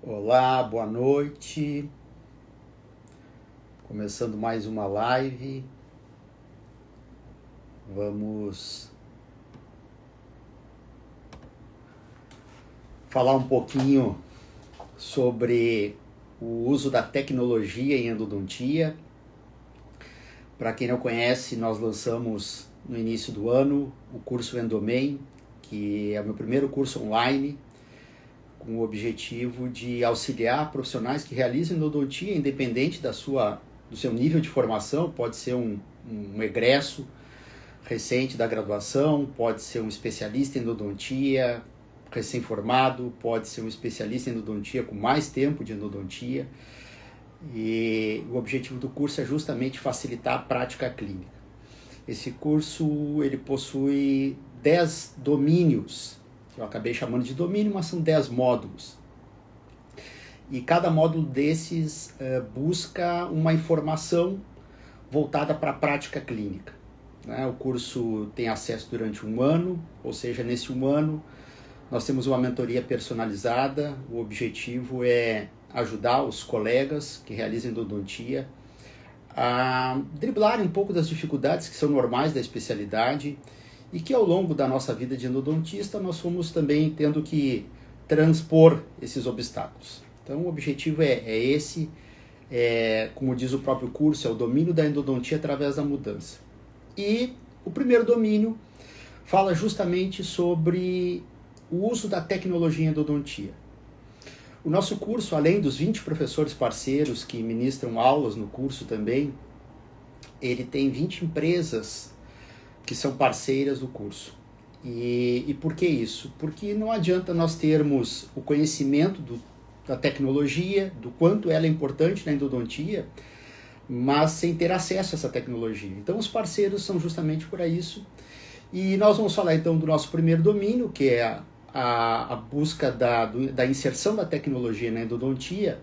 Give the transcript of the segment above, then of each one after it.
Olá, boa noite. Começando mais uma live. Vamos falar um pouquinho sobre o uso da tecnologia em endodontia. Para quem não conhece, nós lançamos no início do ano o curso Endomain, que é o meu primeiro curso online, com o objetivo de auxiliar profissionais que realizam endodontia, independente do seu nível de formação. Pode ser um egresso recente da graduação, pode ser um especialista em endodontia recém-formado, pode ser um especialista em endodontia com mais tempo de endodontia. E o objetivo do curso é justamente facilitar a prática clínica. Esse curso ele possui 10 domínios, que eu acabei chamando de domínio, mas são 10 módulos. E cada módulo desses busca uma informação voltada para a prática clínica. O curso tem acesso durante um ano, ou seja, nesse um ano nós temos uma mentoria personalizada. O objetivo é ajudar os colegas que realizam endodontia a driblarem um pouco das dificuldades que são normais da especialidade e que ao longo da nossa vida de endodontista nós fomos também tendo que transpor esses obstáculos. Então o objetivo é esse, como diz o próprio curso, é o domínio da endodontia através da mudança. E o primeiro domínio fala justamente sobre o uso da tecnologia em endodontia. O nosso curso, além dos 20 professores parceiros que ministram aulas no curso também, ele tem 20 empresas que são parceiras do curso. E por que isso? Porque não adianta nós termos o conhecimento da tecnologia, do quanto ela é importante na endodontia, mas sem ter acesso a essa tecnologia. Então os parceiros são justamente para isso. E nós vamos falar então do nosso primeiro domínio, que é a busca da inserção da tecnologia na endodontia.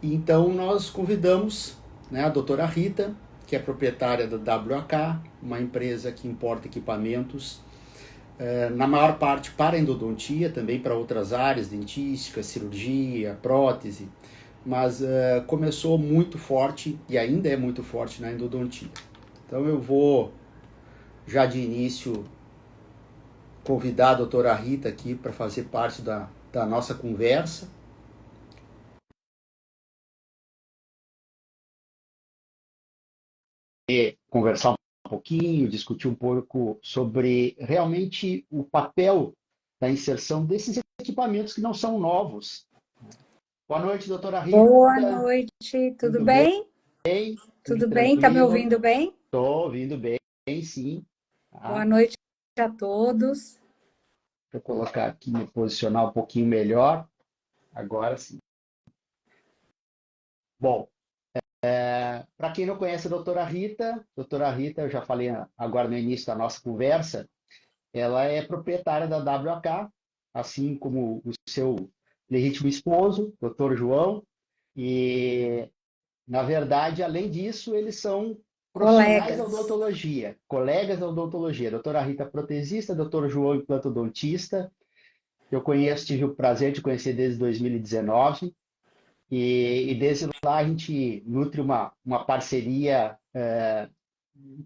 E então nós convidamos a doutora Rita, que é proprietária da WAK, uma empresa que importa equipamentos, na maior parte para endodontia, também para outras áreas, dentística, cirurgia, prótese, mas começou muito forte e ainda é muito forte na endodontia. Então eu vou já de início convidar a doutora Rita aqui para fazer parte da nossa conversa. E conversar um pouquinho, discutir um pouco sobre realmente o papel da inserção desses equipamentos que não são novos. Boa noite, doutora Rita. Boa noite, tudo Tudo bem? bem? Tudo Tudo bem? Tá me tranquilo? ouvindo bem? Estou ouvindo bem, sim. Boa Tá? noite a todos. Vou colocar aqui, me posicionar um pouquinho melhor. Agora sim. Bom, para quem não conhece a doutora Rita, eu já falei agora no início da nossa conversa, ela é proprietária da WK, assim como o seu legítimo esposo, doutor João, e, na verdade, além disso, eles são profissionais da Colegas. odontologia, colegas da odontologia. Doutora Rita, protesista, doutor João, implantodontista. Eu conheço, tive o prazer de conhecer desde 2019, e desde lá a gente nutre uma parceria,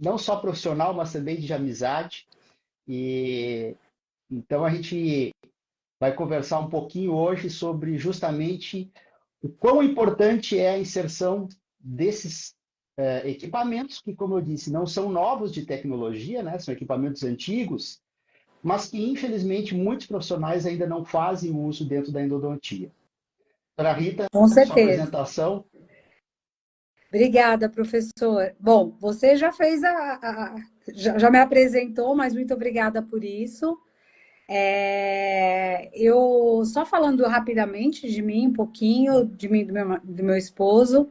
não só profissional, mas também de amizade. E então a gente vai conversar um pouquinho hoje sobre justamente o quão importante é a inserção desses equipamentos, que, como eu disse, não são novos de tecnologia, né? São equipamentos antigos, mas que, infelizmente, muitos profissionais ainda não fazem uso dentro da endodontia. Doutora Rita, Com sua certeza. apresentação. Obrigada, professor. Bom, você já fez já me apresentou, mas muito obrigada por isso. Eu só falando rapidamente de mim, um pouquinho de mim, do meu esposo.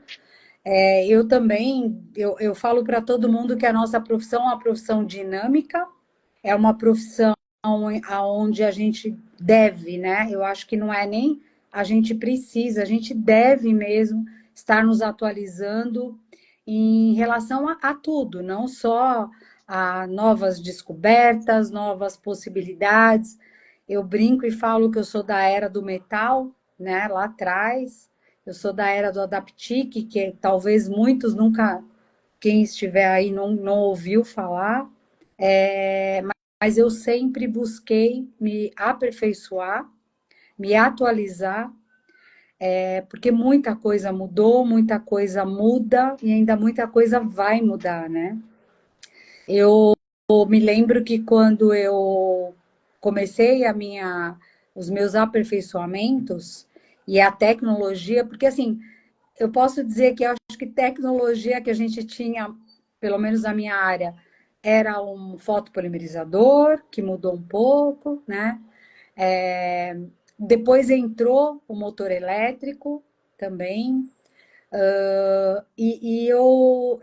Eu também, eu falo para todo mundo que a nossa profissão é uma profissão dinâmica, é uma profissão aonde a gente deve, né? Eu acho que não é nem a gente precisa, a gente deve mesmo estar nos atualizando em relação a tudo, não só a novas descobertas, novas possibilidades. Eu brinco e falo que eu sou da era do metal, né, lá atrás. Eu sou da era do Adaptic, que talvez muitos nunca, quem estiver aí não ouviu falar, mas eu sempre busquei me aperfeiçoar, me atualizar, porque muita coisa mudou, muita coisa muda e ainda muita coisa vai mudar, né? Eu me lembro que quando eu comecei os meus aperfeiçoamentos e a tecnologia, porque assim, eu posso dizer que eu acho que tecnologia que a gente tinha, pelo menos na minha área, era um fotopolimerizador, que mudou um pouco, né? Depois entrou o motor elétrico também. E eu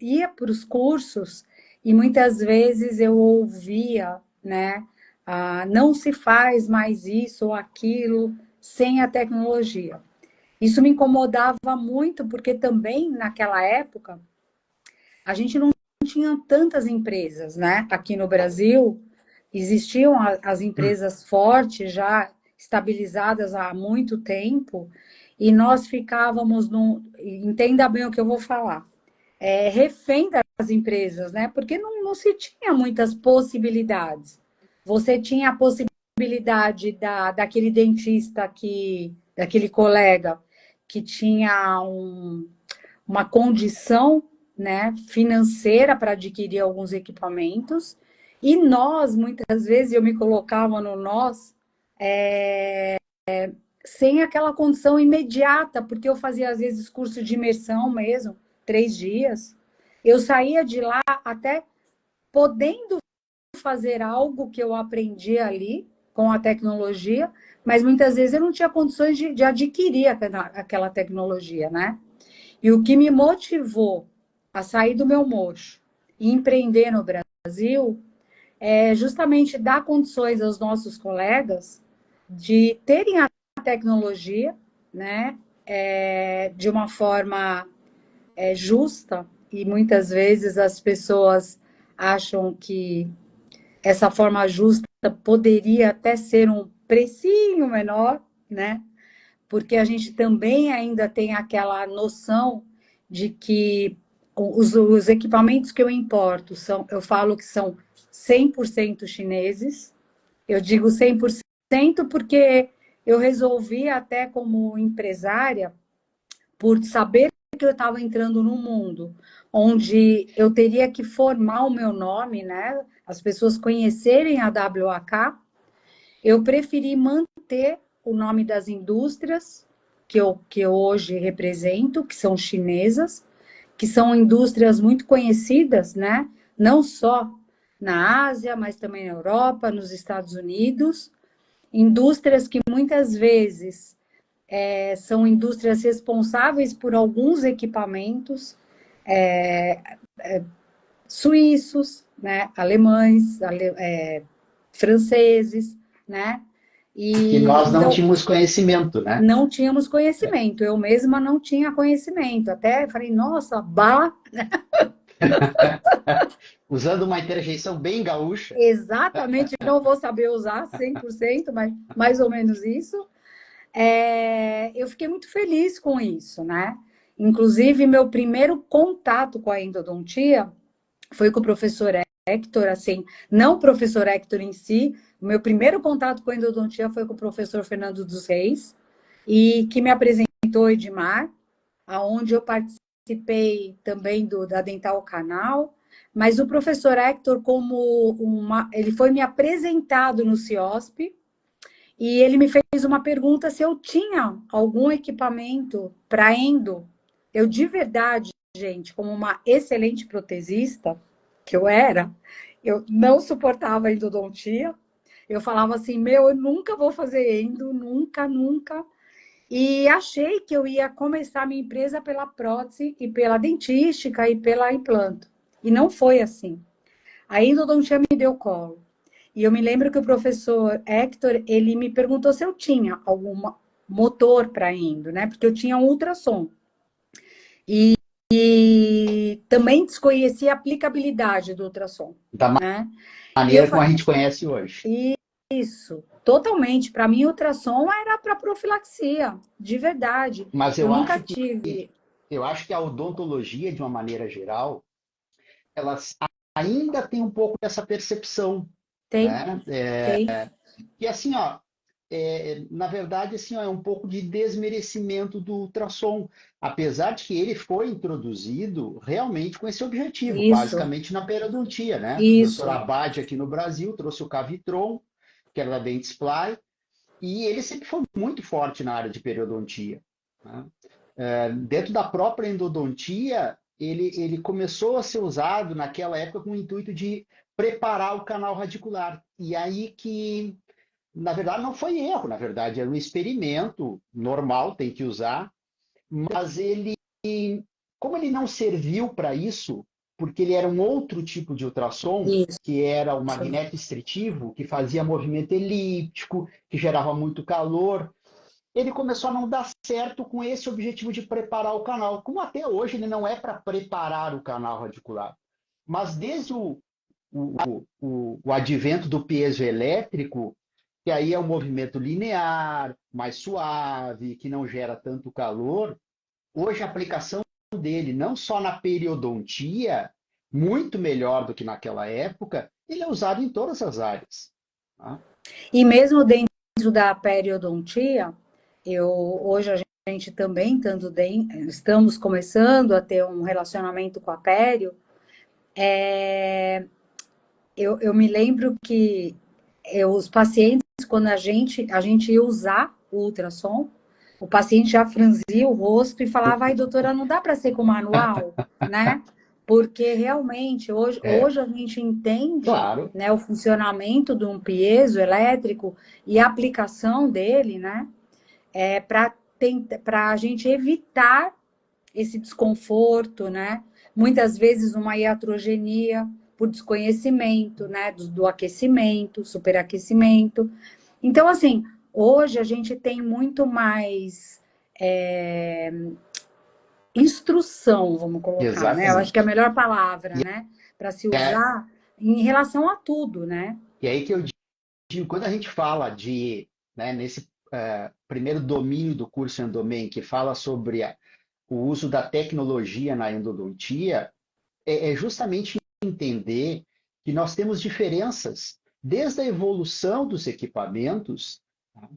ia para os cursos e muitas vezes eu ouvia, né? Não se faz mais isso ou aquilo sem a tecnologia. Isso me incomodava muito, porque também naquela época a gente não tinha tantas empresas, né? Aqui no Brasil existiam as empresas fortes já estabilizadas há muito tempo e nós ficávamos entenda bem o que eu vou falar, refém das empresas, né? Porque não se tinha muitas possibilidades. Você tinha a possibilidade daquele dentista daquele colega que tinha uma condição, né, financeira para adquirir alguns equipamentos, e nós, muitas vezes, eu me colocava no nós, sem aquela condição imediata, porque eu fazia, às vezes, curso de imersão mesmo, 3 dias. Eu saía de lá até podendo fazer algo que eu aprendi ali com a tecnologia, mas muitas vezes eu não tinha condições de adquirir aquela tecnologia, né? E o que me motivou a sair do meu mocho e empreender no Brasil é justamente dar condições aos nossos colegas de terem a tecnologia, né, de uma forma justa, e muitas vezes as pessoas acham que essa forma justa poderia até ser um precinho menor, né? Porque a gente também ainda tem aquela noção de que os equipamentos que eu importo eu falo que são 100% chineses. Eu digo 100% porque eu resolvi até como empresária, por saber que eu estava entrando num mundo onde eu teria que formar o meu nome, né? As pessoas conhecerem a WAK, eu preferi manter o nome das indústrias que eu hoje represento, que são chinesas, que são indústrias muito conhecidas, né? Não só na Ásia, mas também na Europa, nos Estados Unidos. Indústrias que muitas vezes são indústrias responsáveis por alguns equipamentos suíços, né? Alemães, franceses, né? Que E nós não então tínhamos conhecimento, né? não tínhamos conhecimento. Eu mesma não tinha conhecimento. Até falei, nossa, bah, Usando uma interjeição bem gaúcha. exatamente, não vou saber usar 100%, mas mais ou menos isso. Eu fiquei muito feliz com isso, né? Inclusive, meu primeiro contato com a endodontia foi com o professor Hector, assim, não o professor Hector em si, o meu primeiro contato com a endodontia foi com o professor Fernando dos Reis, e que me apresentou o Edmar, aonde eu participei também da Dental Canal, mas o professor Hector, ele foi me apresentado no CIOSP, e ele me fez uma pergunta se eu tinha algum equipamento para endo. Eu, de verdade, gente, como uma excelente protesista, que eu era, eu não suportava a endodontia. Eu falava assim, eu nunca vou fazer endo, nunca, nunca. E achei que eu ia começar minha empresa pela prótese e pela dentística e pela implanto. E não foi assim. A endodontia me deu colo. E eu me lembro que o professor Hector, ele me perguntou se eu tinha algum motor para endo, né? Porque eu tinha um ultrassom. E também desconhecia a aplicabilidade do ultrassom, Da né? E eu maneira como a falei, gente conhece hoje. isso. Totalmente. Para mim, ultrassom era para profilaxia, de verdade. Mas Eu eu nunca acho que tive. eu acho que a odontologia, de uma maneira geral, elas ainda tem um pouco dessa percepção, Tem, né? tem. E assim, ó, na verdade, assim, ó, é um pouco de desmerecimento do ultrassom, apesar de que ele foi introduzido realmente com esse objetivo, Isso, basicamente na periodontia, né? O professor isso. Abad aqui no Brasil trouxe o Cavitron, que era da Dentsply, e ele sempre foi muito forte na área de periodontia, né? Dentro da própria endodontia, ele começou a ser usado naquela época com o intuito de preparar o canal radicular. E aí que, na verdade, não foi erro, na verdade, era um experimento normal, tem que usar, mas ele, como ele não serviu para isso, porque ele era um outro tipo de ultrassom, Isso. que era o magneto estritivo, que fazia movimento elíptico, que gerava muito calor, ele começou a não dar certo com esse objetivo de preparar o canal. Como até hoje ele não é para preparar o canal radicular. Mas desde o advento do piezoelétrico, que aí é um movimento linear, mais suave, que não gera tanto calor, hoje a aplicação dele, não só na periodontia, muito melhor do que naquela época, ele é usado em todas as áreas. Tá? E mesmo dentro da periodontia, hoje a gente também estamos começando a ter um relacionamento com a pério. Eu me lembro que os pacientes, quando a gente ia usar o ultrassom, o paciente já franzia o rosto e falava, ai, doutora, não dá para ser com manual, né? Porque realmente É, hoje a gente entende, claro, né, o funcionamento de um piezo elétrico e a aplicação dele, né? Para a gente evitar esse desconforto, né? Muitas vezes uma iatrogenia por desconhecimento, né? Do aquecimento, superaquecimento. Então, assim, hoje a gente tem muito mais instrução, vamos colocar, né? Eu acho que é a exatamente. melhor palavra, né? Para se É, usar em relação a tudo, né? e aí que eu digo, quando a gente fala né, nesse primeiro domínio do curso Endomain, que fala sobre o uso da tecnologia na endodontia, é justamente entender que nós temos diferenças desde a evolução dos equipamentos, tá,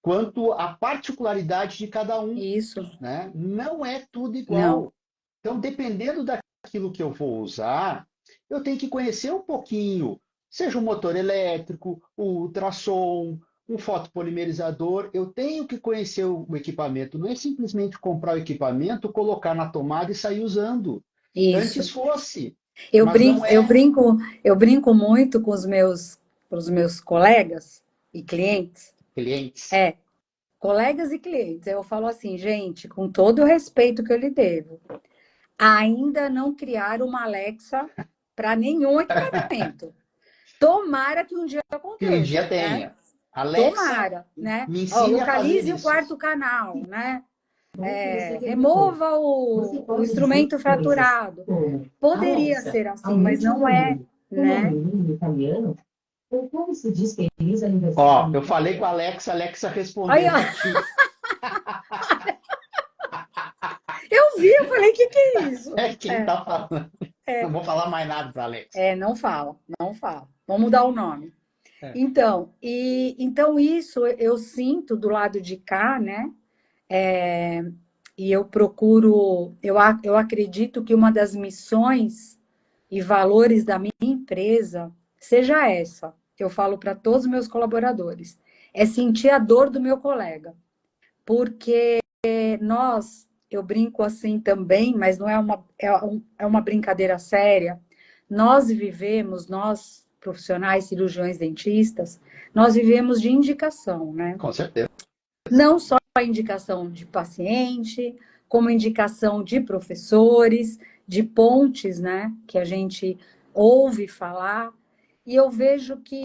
quanto à particularidade de cada um, Isso, né? Não é tudo não. igual. Então, dependendo daquilo que eu vou usar, eu tenho que conhecer um pouquinho, seja um motor elétrico, o ultrassom, um fotopolimerizador, eu tenho que conhecer o equipamento, não é simplesmente comprar o equipamento, colocar na tomada e sair usando. Isso. Antes fosse, Eu mas brinco, não eu é. brinco, eu brinco muito com os meus colegas e clientes. Clientes. É, colegas e clientes. Eu falo assim, gente, com todo o respeito que eu lhe devo, ainda não criaram uma Alexa para nenhum equipamento. Tomara que um dia Que um dia aconteça, né? tenha. Alexa, Tomara, né? me Ó, ensine a fazer localize o isso. quarto canal, né? Remova o instrumento fraturado. Poderia ser assim, mas não é, né? Ó, eu falei com a Alexa, a Alexa Aí, respondeu ó, aqui. eu vi, eu falei, o que que é isso? É quem É, tá falando. Não vou falar mais nada para Alexa. não fala, não fala. Vamos mudar o nome. É, Então isso eu sinto do lado de cá, né? E eu procuro, eu acredito que uma das missões e valores da minha empresa seja essa. Eu falo para todos os meus colaboradores, é sentir a dor do meu colega, porque eu brinco assim também, mas não é uma brincadeira séria. Nós profissionais, cirurgiões, dentistas, nós vivemos de indicação, né? com certeza. Não só a indicação de paciente, como indicação de professores, de pontes, né? Que a gente ouve falar. E eu vejo que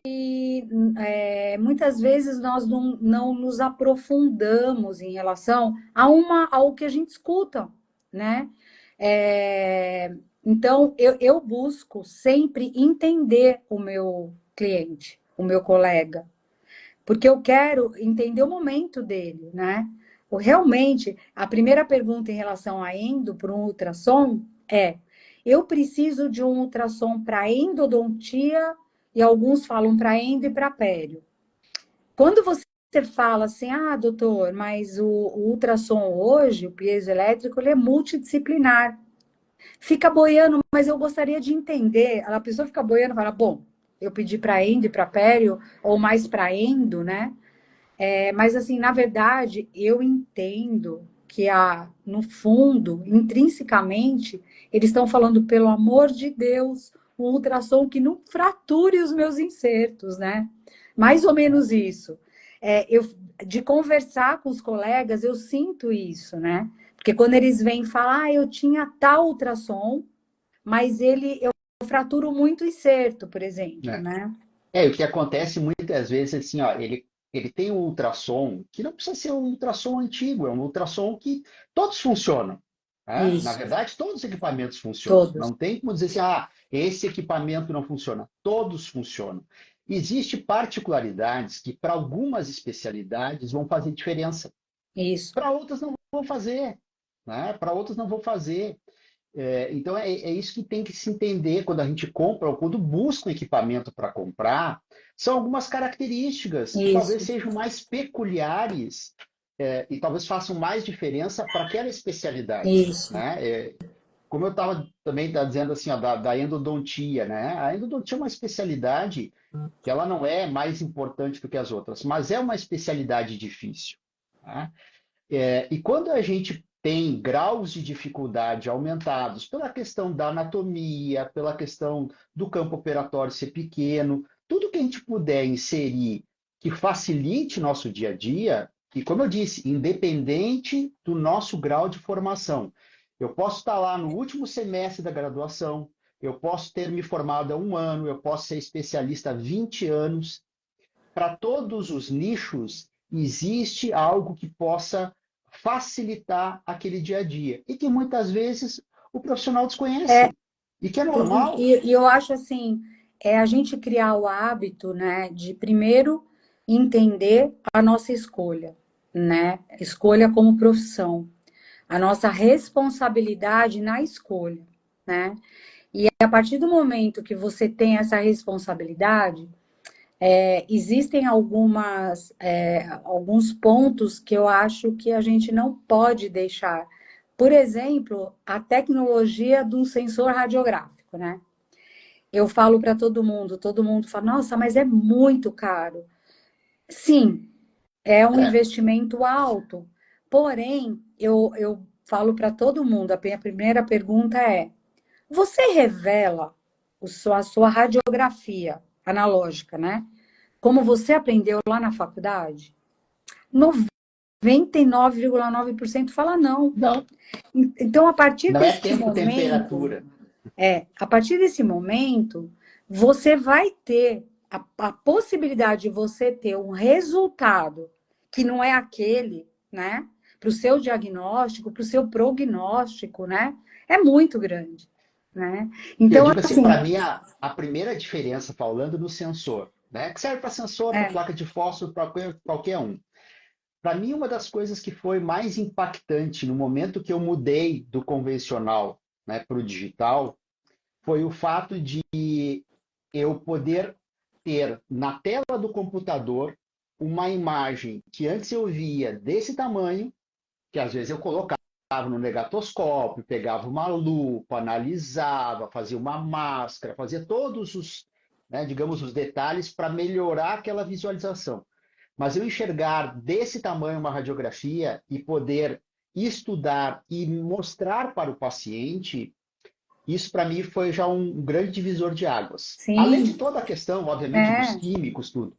muitas vezes nós não nos aprofundamos em relação ao que a gente escuta, né? Então, eu busco sempre entender o meu cliente, o meu colega, porque eu quero entender o momento dele, né? Realmente, a primeira pergunta em relação a endo para um ultrassom é: eu preciso de um ultrassom para endodontia e alguns falam para endo e para pério. Quando você fala assim, ah, doutor, mas o ultrassom hoje, o piezoelétrico, ele é multidisciplinar. Fica boiando, mas eu gostaria de entender. A pessoa fica boiando e fala, bom, eu pedi para endo e para pério, ou mais para endo, né? Mas, assim, na verdade, eu entendo que, no fundo, intrinsecamente, eles estão falando, pelo amor de Deus, um ultrassom que não frature os meus insertos, né? Mais ou menos isso. De conversar com os colegas, eu sinto isso, né? Porque quando eles vêm falar, eu tinha tal ultrassom, mas eu fraturo muito inserto, por exemplo, né? né? O que acontece muitas vezes, assim, ó, ele tem um ultrassom que não precisa ser um ultrassom antigo, é um ultrassom que todos funcionam. Né? Na Isso, verdade, todos os equipamentos funcionam. todos. Não tem como dizer assim, ah, esse equipamento não funciona. Todos funcionam. Existem particularidades que, para algumas especialidades, vão fazer diferença. Isso, Para outras não vão fazer. Né? Para outras não vão fazer. Então é isso que tem que se entender quando a gente compra ou quando busca um equipamento para comprar, são algumas características que talvez isso, sejam mais peculiares e talvez façam mais diferença para aquela especialidade, isso. né? Como eu estava também dizendo assim, ó, da endodontia, né? A endodontia é uma especialidade que ela não é mais importante do que as outras, mas é uma especialidade difícil. Né? E quando a gente tem graus de dificuldade aumentados pela questão da anatomia, pela questão do campo operatório ser pequeno, tudo que a gente puder inserir que facilite nosso dia a dia, e como eu disse, independente do nosso grau de formação. Eu posso estar lá no último semestre da graduação, eu posso ter me formado há um ano, eu posso ser especialista há 20 anos, para todos os nichos existe algo que possa facilitar aquele dia a dia e que muitas vezes o profissional É, desconhece e que é e, normal. e eu acho assim, a gente criar o hábito, né, de primeiro entender a nossa escolha, né? Escolha como profissão, a nossa responsabilidade na escolha, né? E a partir do momento que você tem essa responsabilidade, existem alguns pontos que eu acho que a gente não pode deixar. Por exemplo, a tecnologia de um sensor radiográfico, né? Eu falo para todo mundo fala, nossa, mas é muito caro. Sim, é um É, investimento alto. Porém, eu falo para todo mundo, a minha primeira pergunta é: você revela a sua radiografia analógica, né? Como você aprendeu lá na faculdade? 99,9% fala não. não, Então, a partir não é desse tempo, momento, temperatura. a partir desse momento, você vai ter a possibilidade de você ter um resultado que não é aquele, né? Para o seu diagnóstico, para o seu prognóstico, né? É muito grande, né? E eu Então, digo assim, assim, para mim, a primeira diferença, falando no sensor, né, que serve para sensor, para é, placa de fósforo, para qualquer um. Para mim, uma das coisas que foi mais impactante no momento que eu mudei do convencional, né, para o digital foi o fato de eu poder ter na tela do computador uma imagem que antes eu via desse tamanho, que às vezes eu colocava no negatoscópio, pegava uma lupa, analisava, fazia uma máscara, fazia todos os, né, digamos, os detalhes para melhorar aquela visualização. Mas eu enxergar desse tamanho uma radiografia e poder estudar e mostrar para o paciente, isso para mim foi já um grande divisor de águas. Além de sim, toda a questão, obviamente, dos é, químicos, tudo.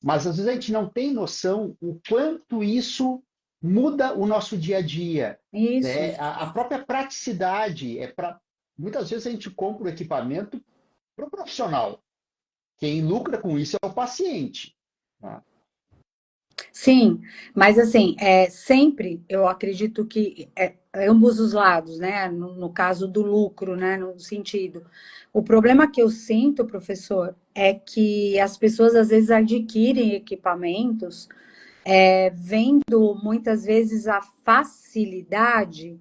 Mas às vezes a gente não tem noção o quanto isso muda o nosso dia a dia. isso. Né? A própria praticidade é para. Muitas vezes a gente compra o equipamento para o profissional. Quem lucra com isso é o paciente. Né? Sim, mas assim, sempre eu acredito que ambos os lados, né? No caso do lucro, né? No sentido. O problema que eu sinto, professor, é que as pessoas às vezes adquirem equipamentos vendo muitas vezes a facilidade,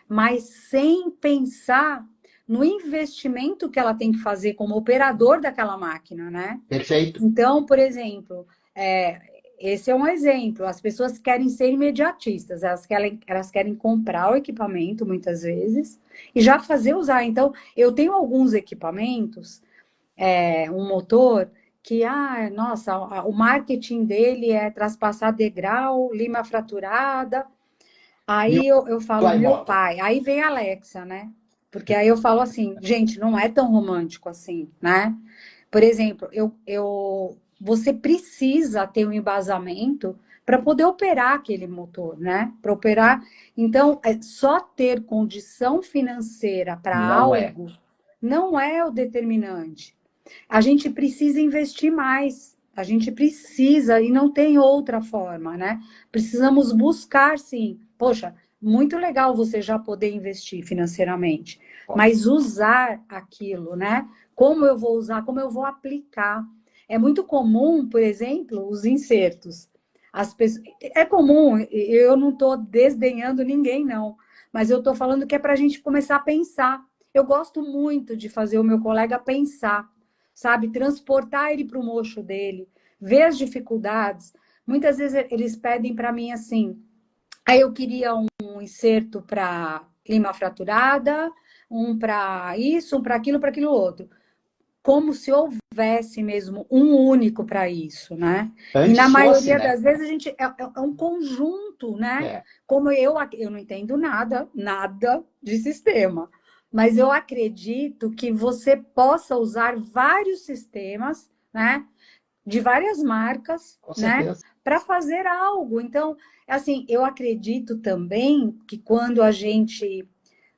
mas sem pensar no investimento que ela tem que fazer como operador daquela máquina, né? Perfeito? Então, por exemplo, esse é um exemplo. As pessoas querem ser imediatistas, elas querem comprar o equipamento muitas vezes e já fazer usar. Então, eu tenho alguns equipamentos, um motor que, nossa, o marketing dele é traspassar degrau, lima fraturada. New Aí eu falo, Fly meu Motor. pai, aí vem a Alexa, né? Porque aí eu falo assim, gente, não é tão romântico assim, né? Por exemplo, você precisa ter um embasamento para poder operar aquele motor, né? Para operar. Então, só ter condição financeira para Não é. algo não é o determinante. A gente precisa investir mais. A gente precisa, e não tem outra forma, né? Precisamos buscar, sim. Poxa, muito legal você já poder investir financeiramente, mas usar aquilo, né? Como eu vou usar, como eu vou aplicar. É muito comum, por exemplo, os insertos. As pessoas, é comum, eu não estou desdenhando ninguém, não, mas eu estou falando que é para a gente começar a pensar. Eu gosto muito de fazer o meu colega pensar, sabe? Transportar ele para o mocho dele, ver as dificuldades. Muitas vezes eles pedem para mim assim, aí eu queria um inserto para lima fraturada, um para isso, um para aquilo outro. Como se houvesse mesmo um único para isso, né? E na Antes fosse, maioria né? das vezes a gente é um conjunto, né? É. Como eu não entendo nada de sistema, mas eu acredito que você possa usar vários sistemas, né? De várias marcas, Com né? certeza. Para fazer algo. Então, assim, eu acredito também que quando a gente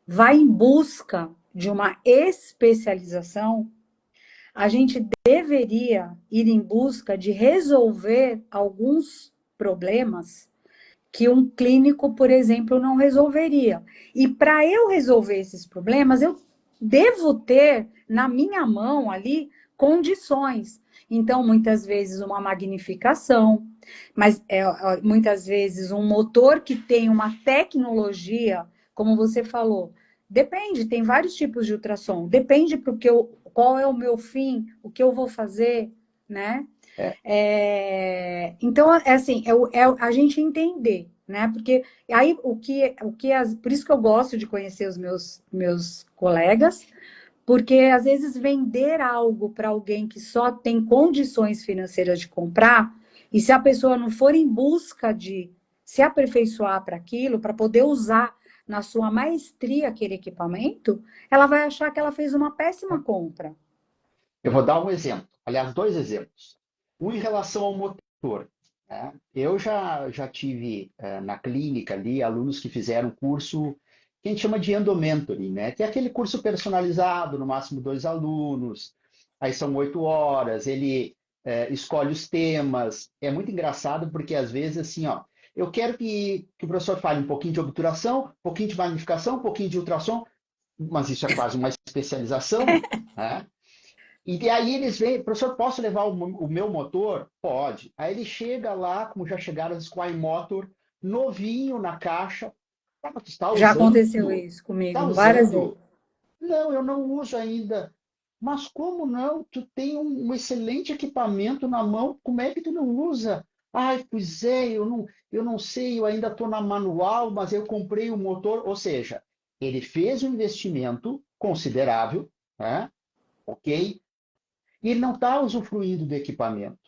vai em busca de uma especialização, a gente deveria ir em busca de resolver alguns problemas que um clínico, por exemplo, não resolveria. E para eu resolver esses problemas, eu devo ter na minha mão ali condições. Então, muitas vezes, uma magnificação, mas muitas vezes um motor que tem uma tecnologia, como você falou. Depende, tem vários tipos de ultrassom. Depende porque qual é o meu fim, o que eu vou fazer, né? É. Então, é assim, é a gente entender, né? Porque aí por isso que eu gosto de conhecer os meus colegas, porque às vezes vender algo para alguém que só tem condições financeiras de comprar, e se a pessoa não for em busca de se aperfeiçoar para aquilo, para poder usar na sua maestria aquele equipamento, ela vai achar que ela fez uma péssima compra. Eu vou dar um exemplo, aliás, dois exemplos. Um em relação ao motor, né? Eu já tive na clínica ali alunos que fizeram curso que a gente chama de endomentoring, né? Que é aquele curso personalizado, no máximo 2 alunos, aí são 8 horas, ele escolhe os temas. É muito engraçado porque às vezes assim, ó, eu quero que o professor fale um pouquinho de obturação, um pouquinho de magnificação, um pouquinho de ultrassom, mas isso é quase uma especialização, né? E aí eles veem, professor, posso levar o meu motor? Pode. Aí ele chega lá, como já chegaram os Squire Motor, novinho na caixa. Ah, mas tu está Já usando? aconteceu isso Está comigo várias vezes. usando? Não, eu não uso ainda. Mas como não? Tu tem um excelente equipamento na mão, como é que tu não usa? Ai, pois é, eu não sei, eu ainda estou na manual, mas eu comprei o motor. Ou seja, ele fez um investimento considerável, né? Ok? E ele não está usufruindo do equipamento.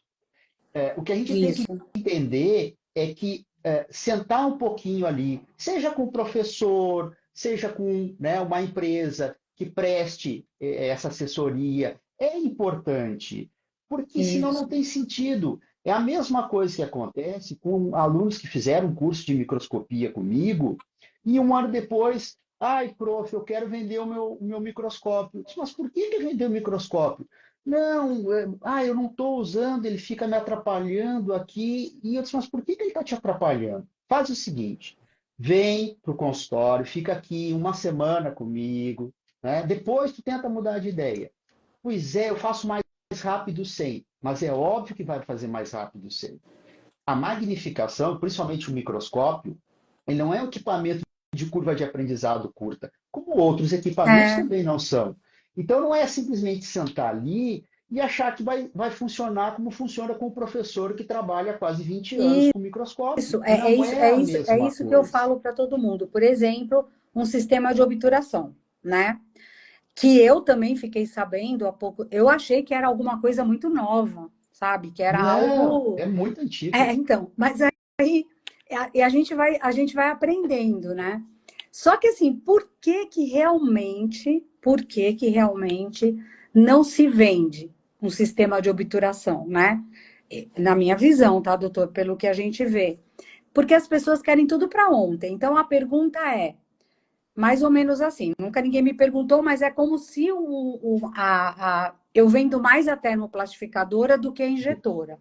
O que a gente tem que Isso, entender é que sentar um pouquinho ali, seja com o professor, seja com, né, uma empresa que preste essa assessoria, é importante, porque senão isso. não tem sentido. É a mesma coisa que acontece com alunos que fizeram um curso de microscopia comigo e um ano depois, ai, prof, eu quero vender o meu microscópio. Mas por que vender o microscópio? Não, eu não estou usando, ele fica me atrapalhando aqui. E eu disse, mas por que ele está te atrapalhando? Faz o seguinte, vem para o consultório, fica aqui uma semana comigo, né? Depois tu tenta mudar de ideia. Pois é, eu faço mais. rápido sem, mas é óbvio que vai fazer mais rápido sem. A magnificação, principalmente o microscópio, ele não é um equipamento de curva de aprendizado curta, como outros equipamentos É, também não são. Então, não é simplesmente sentar ali e achar que vai funcionar como funciona com o professor que trabalha há quase 20 anos com microscópio. isso, Não é a é mesma isso que eu coisa. falo para todo mundo. Por exemplo, um sistema de obturação, né? Que eu também fiquei sabendo há pouco. Eu achei que era alguma coisa muito nova, sabe? Que era Não, algo. é muito É, antigo. então, mas aí e a gente vai aprendendo, né? Só que assim, por que realmente não se vende um sistema de obturação, né? Na minha visão, tá, doutor? Pelo que a gente vê. Porque as pessoas querem tudo para ontem. Então a pergunta é, mais ou menos assim, nunca ninguém me perguntou, mas é como se eu vendo mais a termoplastificadora do que a injetora.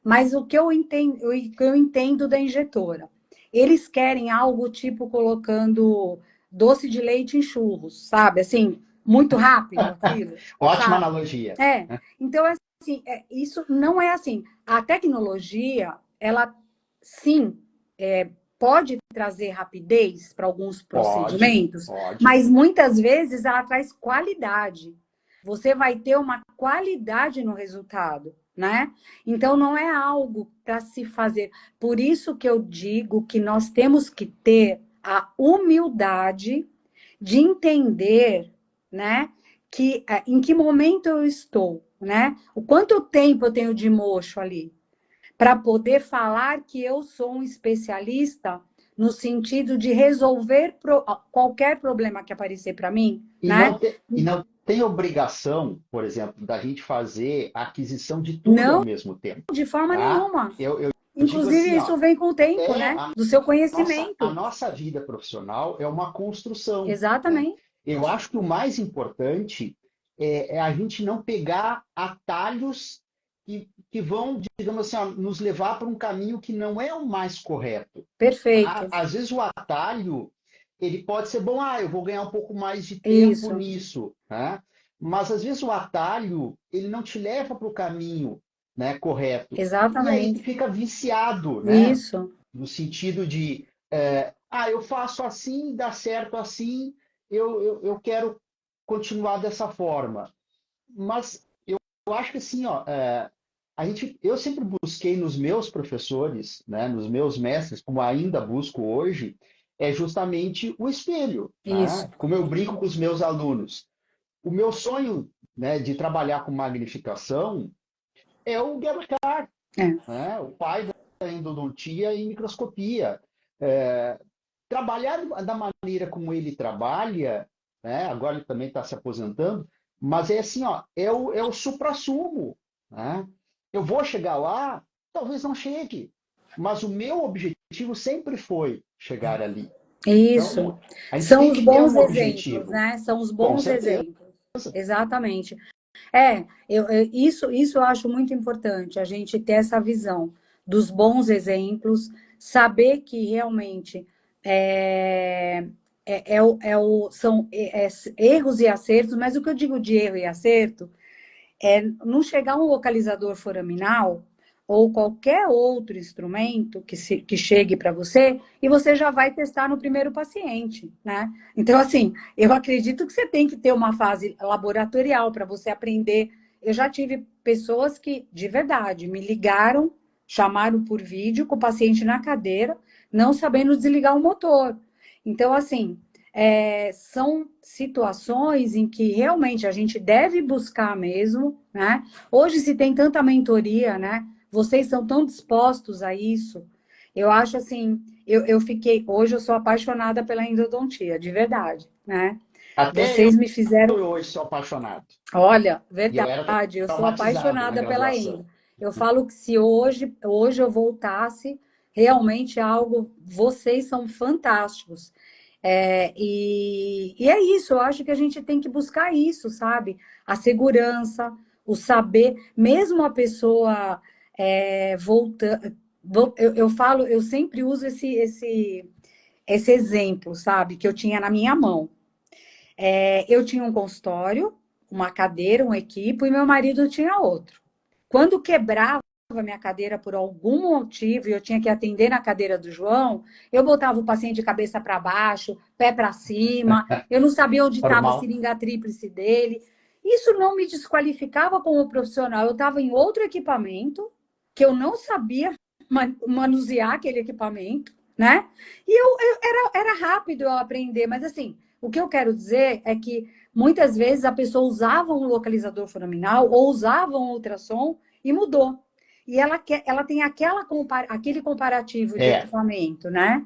Mas o que eu entendo da injetora, eles querem algo tipo colocando doce de leite em churros, sabe? Assim, muito rápido aquilo, Ótima sabe? analogia. É. Então, assim, isso não é assim. A tecnologia, ela sim, pode trazer rapidez para alguns Pode, procedimentos, pode. mas muitas vezes ela traz qualidade. Você vai ter uma qualidade no resultado, né? Então não é algo para se fazer. Por isso que eu digo que nós temos que ter a humildade de entender, né, que em que momento eu estou, né? O quanto tempo eu tenho de mocho ali para poder falar que eu sou um especialista no sentido de resolver qualquer problema que aparecer para mim, né? E não tem obrigação, por exemplo, da gente fazer a aquisição de tudo ao Não mesmo tempo, de forma tá? nenhuma. Eu digo Inclusive, assim, ó, isso vem com o tempo, né? a Do seu a conhecimento. nossa vida profissional é uma construção, né? Exatamente. Eu acho que o mais importante é a gente não pegar atalhos que vão, digamos assim, ó, nos levar para um caminho que não é o mais correto. Tá? Perfeito. Às vezes o atalho ele pode ser bom, eu vou ganhar um pouco mais de tempo Isso. nisso, né? Mas às vezes o atalho ele não te leva para o caminho, né, correto. E aí tu Exatamente. fica viciado, né? Isso. No sentido de, eu faço assim, dá certo assim, eu quero continuar dessa forma. Mas eu acho que assim, ó, eu sempre busquei nos meus professores, né, nos meus mestres, como ainda busco hoje, é justamente o espelho, Isso. né? Como eu brinco com os meus alunos. O meu sonho, né, de trabalhar com magnificação é o Gerhard, É. né, o pai da endodontia e microscopia. É, trabalhar da maneira como ele trabalha, né? Agora ele também está se aposentando, mas é assim, ó, é o suprassumo, né? Eu vou chegar lá, talvez não chegue, mas o meu objetivo sempre foi chegar ali. Isso. Então, a gente São tem os que ter bons um exemplos, objetivo, né? São os com bons certeza. exemplos. Exatamente. Isso eu acho muito importante, a gente ter essa visão dos bons exemplos, saber que realmente são erros e acertos, mas o que eu digo de erro e acerto é não chegar um localizador foraminal ou qualquer outro instrumento que chegue para você e você já vai testar no primeiro paciente, né? Então, assim, eu acredito que você tem que ter uma fase laboratorial para você aprender. Eu já tive pessoas que, de verdade, me ligaram, chamaram por vídeo com o paciente na cadeira, não sabendo desligar o motor. Então, assim, são situações em que realmente a gente deve buscar mesmo, né? Hoje se tem tanta mentoria, né? Vocês são tão dispostos a isso. Eu acho assim, hoje eu sou apaixonada pela endodontia, de verdade, né? Até Vocês me fizeram, eu hoje sou apaixonado. olha, E eu era verdade, eu sou traumatizado na apaixonada pela endo. graduação. Eu falo que se hoje eu voltasse, realmente algo, vocês são fantásticos. E é isso, eu acho que a gente tem que buscar isso, sabe? A segurança, o saber, mesmo a pessoa voltando. Eu falo, eu sempre uso esse exemplo, sabe? Que eu tinha na minha mão. Eu tinha um consultório, uma cadeira, um equipo, e meu marido tinha outro. Quando quebrava a minha cadeira por algum motivo e eu tinha que atender na cadeira do João, eu botava o paciente de cabeça para baixo, pé para cima, eu não sabia onde estava a Normal. seringa tríplice dele. Isso não me desqualificava como profissional. Eu estava em outro equipamento, que eu não sabia manusear aquele equipamento, né? E era rápido eu aprender, mas assim, o que eu quero dizer é que muitas vezes a pessoa usava um localizador foraminal ou usava um ultrassom e mudou. E ela tem aquele comparativo de É, equipamento, né?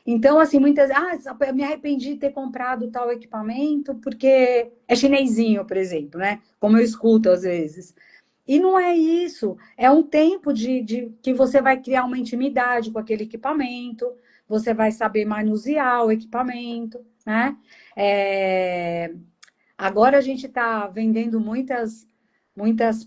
Então, assim, eu me arrependi de ter comprado tal equipamento porque é chinesinho, por exemplo, né? Como eu escuto às vezes. E não é isso. É um tempo de que você vai criar uma intimidade com aquele equipamento, você vai saber manusear o equipamento, né? É, Agora a gente está vendendo muitas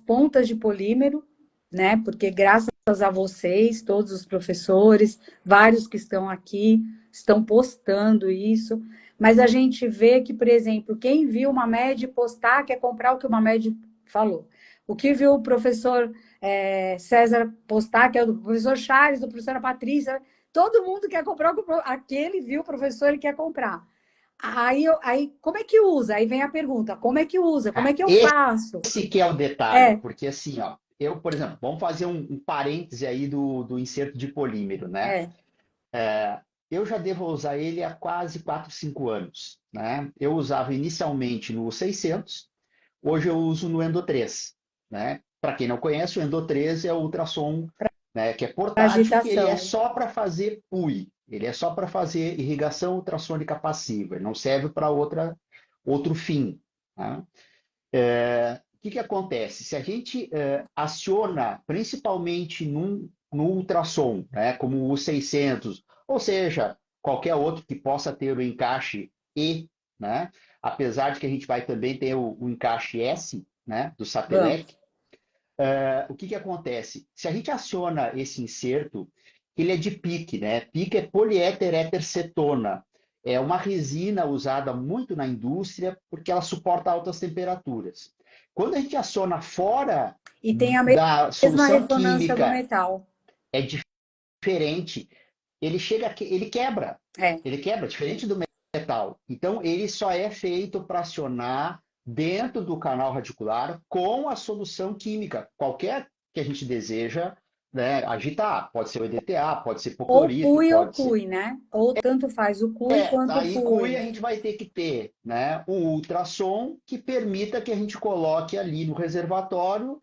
pontas de polímero, né? Porque graças a vocês, todos os professores, vários que estão aqui, estão postando isso. Mas a gente vê que, por exemplo, quem viu uma MED postar quer comprar o que uma MED falou. O que viu o professor César postar, que é o do professor Charles, do professora Patrícia, todo mundo quer comprar o que aquele viu o professor e quer comprar. Aí, como é que usa? Aí vem a pergunta, como é que usa? Como é que eu faço? esse que é o detalhe, É, porque assim, ó, eu, por exemplo, vamos fazer um parêntese aí do inserto de polímero, né? é, Eu já devo usar ele há quase 4, 5 anos, né? Eu usava inicialmente no 600, hoje eu uso no Endo 3, né? Para quem não conhece, o Endo 3 é o ultrassom, né, que é portátil, que ele é agitação. só para fazer PUI, ele é só para fazer irrigação ultrassônica passiva, ele não serve para outro fim, tá? O que que acontece? Se a gente aciona, principalmente no ultrassom, né, como o 600, ou seja, qualquer outro que possa ter o encaixe E, né, apesar de que a gente vai também ter o encaixe S, né, do Vamos. Sapelec, o que que acontece? Se a gente aciona esse inserto, ele é de PIC, né? PIC é poliéter éter cetona. É uma resina usada muito na indústria porque ela suporta altas temperaturas. Quando a gente aciona fora E tem a da mesma solução ressonância do química, metal. é diferente. Ele quebra. É, Ele quebra, diferente do metal. Então, ele só é feito para acionar dentro do canal radicular com a solução química, qualquer que a gente deseja, né, agitar. Pode ser o EDTA, pode ser ou hipoclorito, PUI ou pode ser. CUI, né? Ou tanto faz o CUI quanto o Aí, CUI, PUI. a gente vai ter que ter, né, um ultrassom que permita que a gente coloque ali no reservatório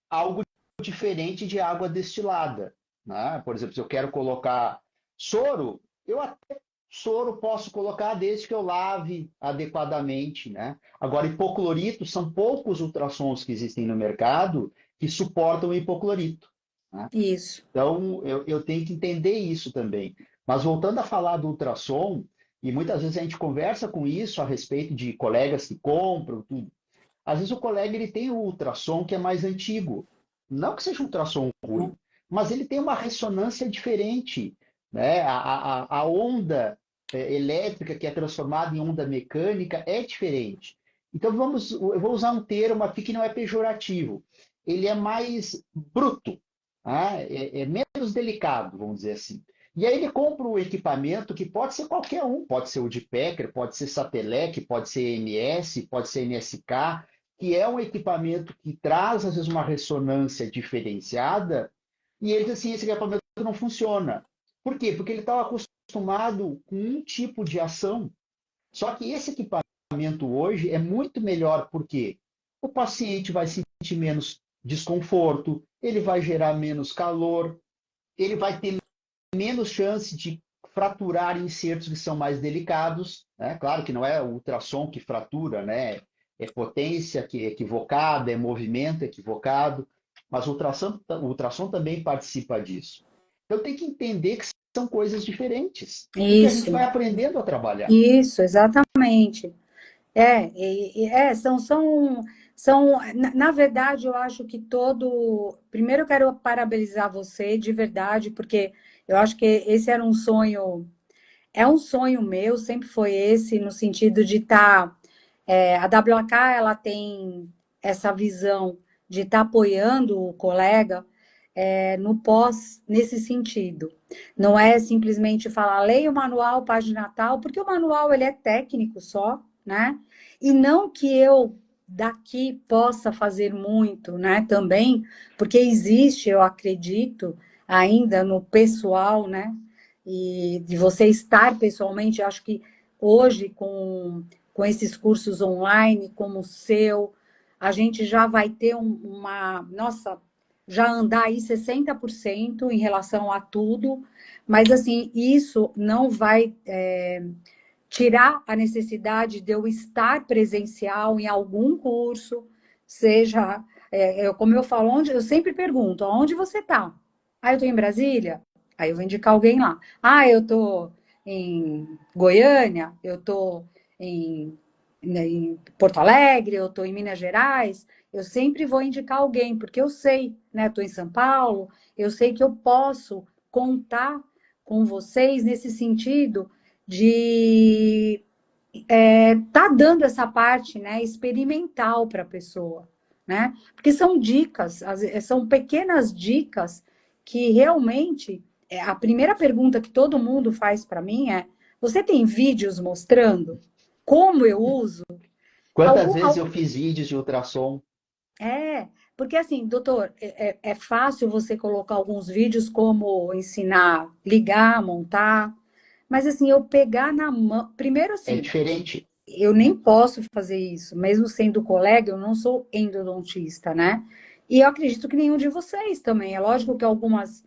algo diferente de água destilada, né? Por exemplo, se eu quero colocar soro, eu até soro posso colocar desde que eu lave adequadamente, né? Agora, hipoclorito, são poucos ultrassons que existem no mercado que suportam hipoclorito, né? Isso. Então, eu tenho que entender isso também. Mas voltando a falar do ultrassom, e muitas vezes a gente conversa com isso a respeito de colegas que compram, tudo. Às vezes o colega ele tem o ultrassom que é mais antigo. Não que seja um ultrassom ruim, mas ele tem uma ressonância diferente, né? A onda elétrica que é transformada em onda mecânica é diferente. Então eu vou usar um termo aqui que não é pejorativo. Ele é mais bruto, tá? É menos delicado, vamos dizer assim. E aí ele compra um equipamento que pode ser qualquer um, pode ser o de Packer, pode ser Sapelec, pode ser MS, pode ser NSK, que é um equipamento que traz, às vezes, uma ressonância diferenciada, e ele diz assim, esse equipamento não funciona. Por quê? Porque ele estava acostumado com um tipo de ação. Só que esse equipamento hoje é muito melhor, porque o paciente vai sentir menos desconforto, ele vai gerar menos calor, ele vai ter menos chance de fraturar insertos que são mais delicados, né? Claro que não é o ultrassom que fratura, né? É potência que é equivocada, é movimento equivocado, mas o ultrassom também participa disso. Então tem que entender que são coisas diferentes e que a gente vai Isso. aprendendo a trabalhar. Isso, exatamente. Na verdade, eu acho que todo. Primeiro, eu quero parabenizar você de verdade, porque eu acho que esse era um sonho, é um sonho meu, sempre foi esse, no sentido de estar A WK, ela tem essa visão de estar apoiando o colega no pós, nesse sentido. Não é simplesmente falar, leia o manual, página tal, porque o manual ele é técnico só, né? E não que eu daqui possa fazer muito, né? Também, porque existe, eu acredito, ainda no pessoal, né? E de você estar pessoalmente, eu acho que hoje com esses cursos online como o seu, a gente já vai ter nossa, já andar aí 60% em relação a tudo, mas assim, isso não vai tirar a necessidade de eu estar presencial em algum curso, seja, como eu falo, eu sempre pergunto, aonde você está? Ah, eu estou em Brasília? Aí eu vou indicar alguém lá. Ah, eu estou em Goiânia, eu estou em, em Porto Alegre, eu estou em Minas Gerais, eu sempre vou indicar alguém, porque eu sei, né? Estou em São Paulo, eu sei que eu posso contar com vocês nesse sentido de tá dando essa parte, né, experimental para a pessoa, né? Porque são dicas, são pequenas dicas que realmente a primeira pergunta que todo mundo faz para mim é: você tem vídeos mostrando como eu uso? Quantas Algum, vezes eu fiz vídeos de ultrassom? porque assim, doutor, é fácil você colocar alguns vídeos como ensinar, ligar, montar, mas assim, eu pegar na mão. Primeiro, É assim, diferente. eu nem posso fazer isso, mesmo sendo colega, eu não sou endodontista, né? E eu acredito que nenhum de vocês também. É lógico que algumas,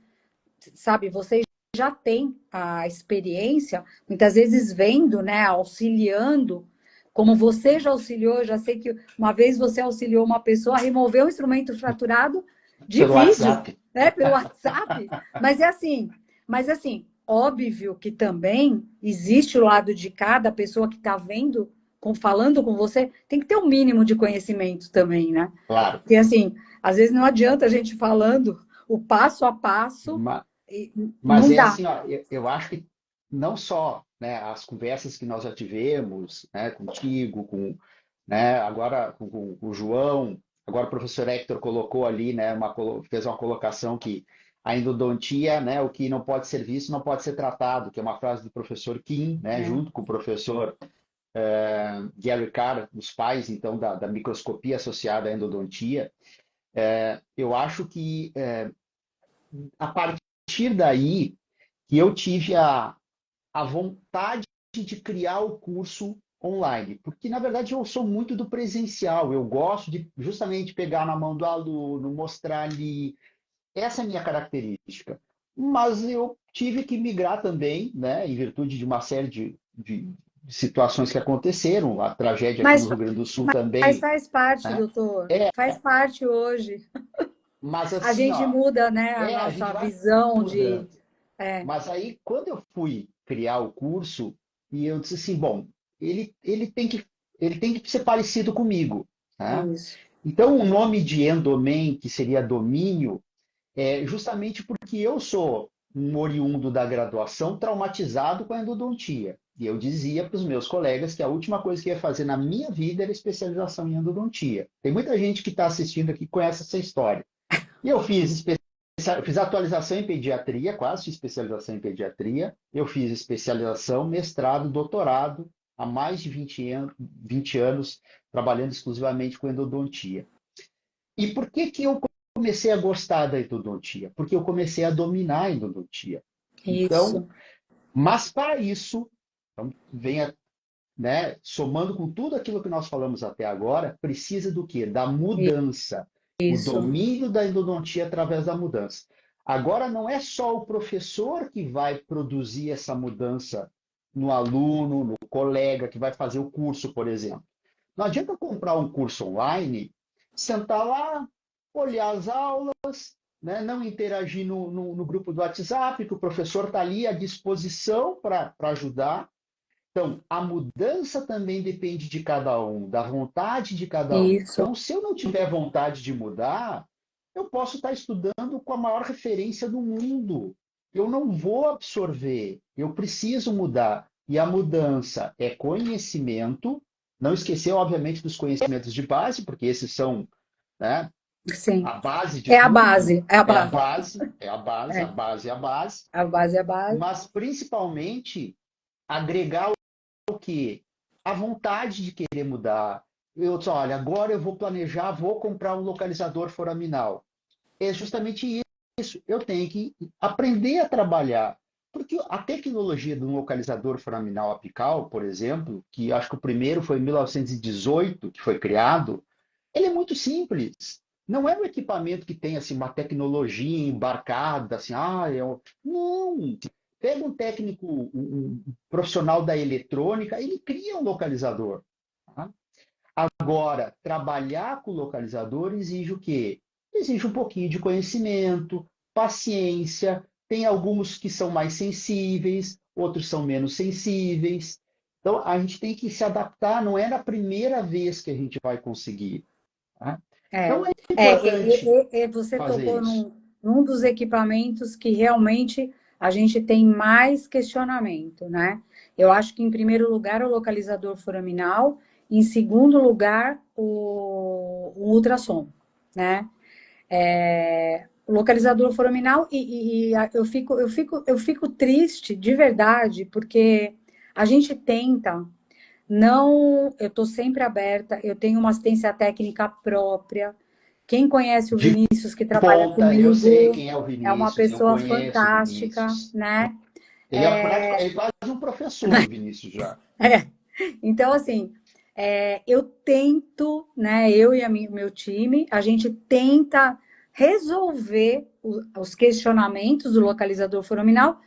sabe, vocês já têm a experiência, muitas vezes vendo, né, auxiliando, como você já auxiliou, eu já sei que uma vez você auxiliou uma pessoa a remover um instrumento fraturado de Pelo vídeo, WhatsApp. né, pelo WhatsApp, mas assim, óbvio que também existe o lado de cada pessoa que está vendo, falando com você, tem que ter um mínimo de conhecimento também, né? Claro. Porque assim, às vezes não adianta a gente falando o passo a passo Ma- e Mas não é dá. assim, ó, eu acho que não só, né, as conversas que nós já tivemos, né, contigo, né, agora com o João, agora o professor Hector colocou ali, né, fez uma colocação que a endodontia, né, o que não pode ser visto não pode ser tratado, que é uma frase do professor Kim, né, É, junto com o professor Gary Carr, dos pais, então, da microscopia associada à endodontia. Eu acho que a partir daí que eu tive a vontade de criar o curso online, porque na verdade eu sou muito do presencial, eu gosto de justamente pegar na mão do aluno, mostrar ali, essa é a minha característica. Mas eu tive que migrar também, né, em virtude de uma série de situações que aconteceram, a tragédia aqui Mas, no Rio Grande do Sul mas também, faz parte, né? doutor. Faz parte hoje. Mas A assim, gente ó, muda, né, a a gente nossa vai visão de. mudando. Mas aí, quando eu fui criar o curso, e eu disse assim, bom, ele, ele tem que, ele tem que ser parecido comigo, né? Isso, Então, o nome de Endomen, que seria domínio, é justamente porque eu sou um oriundo da graduação traumatizado com a endodontia. E eu dizia para os meus colegas que a última coisa que ia fazer na minha vida era especialização em endodontia. Tem muita gente que está assistindo aqui que conhece essa história. E eu fiz atualização em pediatria, quase fiz especialização em pediatria. Eu fiz especialização, mestrado, doutorado, há mais de 20 anos trabalhando exclusivamente com endodontia. E por que que eu comecei a gostar da endodontia? Porque eu comecei a dominar a endodontia. Então, isso, mas para isso, então, né, somando com tudo aquilo que nós falamos até agora, precisa do quê? Da mudança. O isso, domínio da endodontia através da mudança. Agora, não é só o professor que vai produzir essa mudança no aluno, no colega que vai fazer o curso, por exemplo. Não adianta comprar um curso online, sentar lá, olhar as aulas, né, não interagir no grupo do WhatsApp, que o professor está ali à disposição para ajudar. Então, a mudança também depende de cada um, da vontade de cada um. isso, Então, se eu não tiver vontade de mudar, eu posso estar estudando com a maior referência do mundo. Eu não vou absorver, eu preciso mudar. E a mudança é conhecimento, Não esquecer, obviamente, dos conhecimentos de base, porque esses são, né, Sim. a base de É a tudo, base, é a é a base. base, é a base, a É, base é a base, a base é a base. mas principalmente agregar o quê? A vontade de querer mudar. Eu disse, olha, agora eu vou planejar, vou comprar um localizador foraminal. É justamente isso. Eu tenho que aprender a trabalhar. Porque a tecnologia de um localizador foraminal apical, por exemplo, que acho que o primeiro foi em 1918 que foi criado, ele é muito simples. Não é um equipamento que tem assim, uma tecnologia embarcada, assim, não. Pega um técnico, um profissional da eletrônica, ele cria um localizador. Tá? Agora, trabalhar com localizador exige o quê? Exige um pouquinho de conhecimento, paciência. Tem alguns que são mais sensíveis, outros são menos sensíveis. Então, a gente tem que se adaptar, não é na primeira vez que a gente vai conseguir. Tá? É, Então, é importante você fazer tocou isso. num dos equipamentos que realmente a gente tem mais questionamento, né? Eu acho que, em primeiro lugar, o localizador foraminal, em segundo lugar, o ultrassom, né? O localizador foraminal, eu fico triste, de verdade, porque a gente tenta não, eu estou sempre aberta, eu tenho uma assistência técnica própria. Quem conhece o De Vinícius, que trabalha ponta, eu sei comigo, quem é o é uma Vinícius, eu pessoa conheço o fantástica, Vinícius. né? Ele é quase um professor, o Vinícius, já. É. Então, assim, eu tento, né? Eu e meu time, a gente tenta resolver os questionamentos do localizador foraminal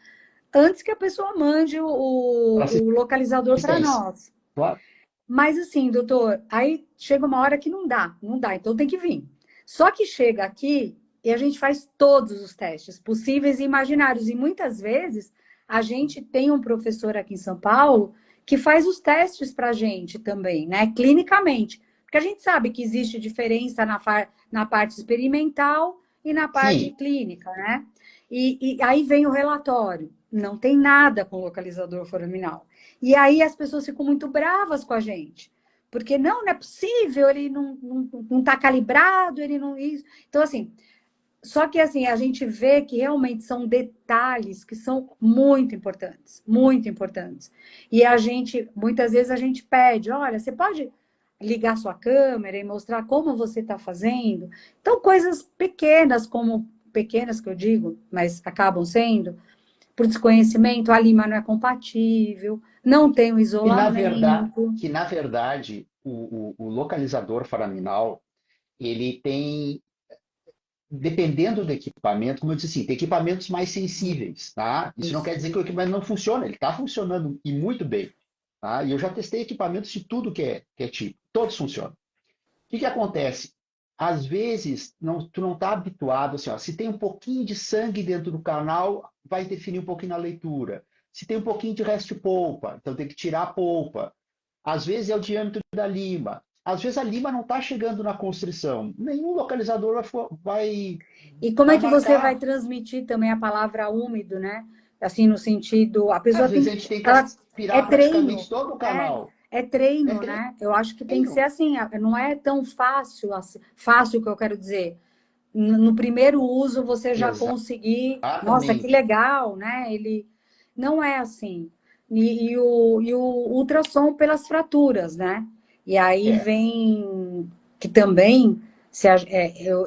antes que a pessoa mande Para o localizador para assistência. nós. Claro. Mas assim, doutor, aí chega uma hora que não dá, então tem que vir. Só que chega aqui e a gente faz todos os testes possíveis e imaginários. E muitas vezes a gente tem um professor aqui em São Paulo que faz os testes para a gente também, né? Clinicamente. Porque a gente sabe que existe diferença na parte experimental e na parte Sim, clínica, né? E aí vem o relatório. Não tem nada com localizador foraminal. E aí as pessoas ficam muito bravas com a gente. Porque não é possível, ele não tá calibrado, ele não isso. Então, assim, só que assim, a gente vê que realmente são detalhes que são muito importantes, muito importantes. E a gente, muitas vezes a gente pede, olha, você pode ligar sua câmera e mostrar como você está fazendo? Então, coisas pequenas, como pequenas que eu digo, mas acabam sendo, por desconhecimento, a lima não é compatível, não tem o isolamento. na verdade o localizador foraminal, ele tem, dependendo do equipamento, como eu disse assim, tem equipamentos mais sensíveis, tá? Isso não Isso. quer dizer que o equipamento não funciona, ele está funcionando e muito bem, tá? E eu já testei equipamentos de tudo que é tipo, todos funcionam. Que acontece? Às vezes, tu não está habituado, assim, ó, se tem um pouquinho de sangue dentro do canal, vai definir um pouquinho na leitura. Se tem um pouquinho de resto de polpa, então tem que tirar a polpa. Às vezes é o diâmetro da lima. Às vezes a lima não está chegando na constrição. Nenhum localizador E como é vai que você vai marcar. transmitir também a palavra úmido, né? Assim, no sentido, a pessoa Às vezes tem, a gente tem que ela é aspirar praticamente treino, todo o é, canal. é É treino, né? Eu acho que tem que ser treino. assim, não é tão fácil, fácil que eu quero dizer. No primeiro uso você já conseguir, nossa, que Exatamente. legal, né? Ele não é assim. E o ultrassom pelas fraturas, né? E aí É. vem que também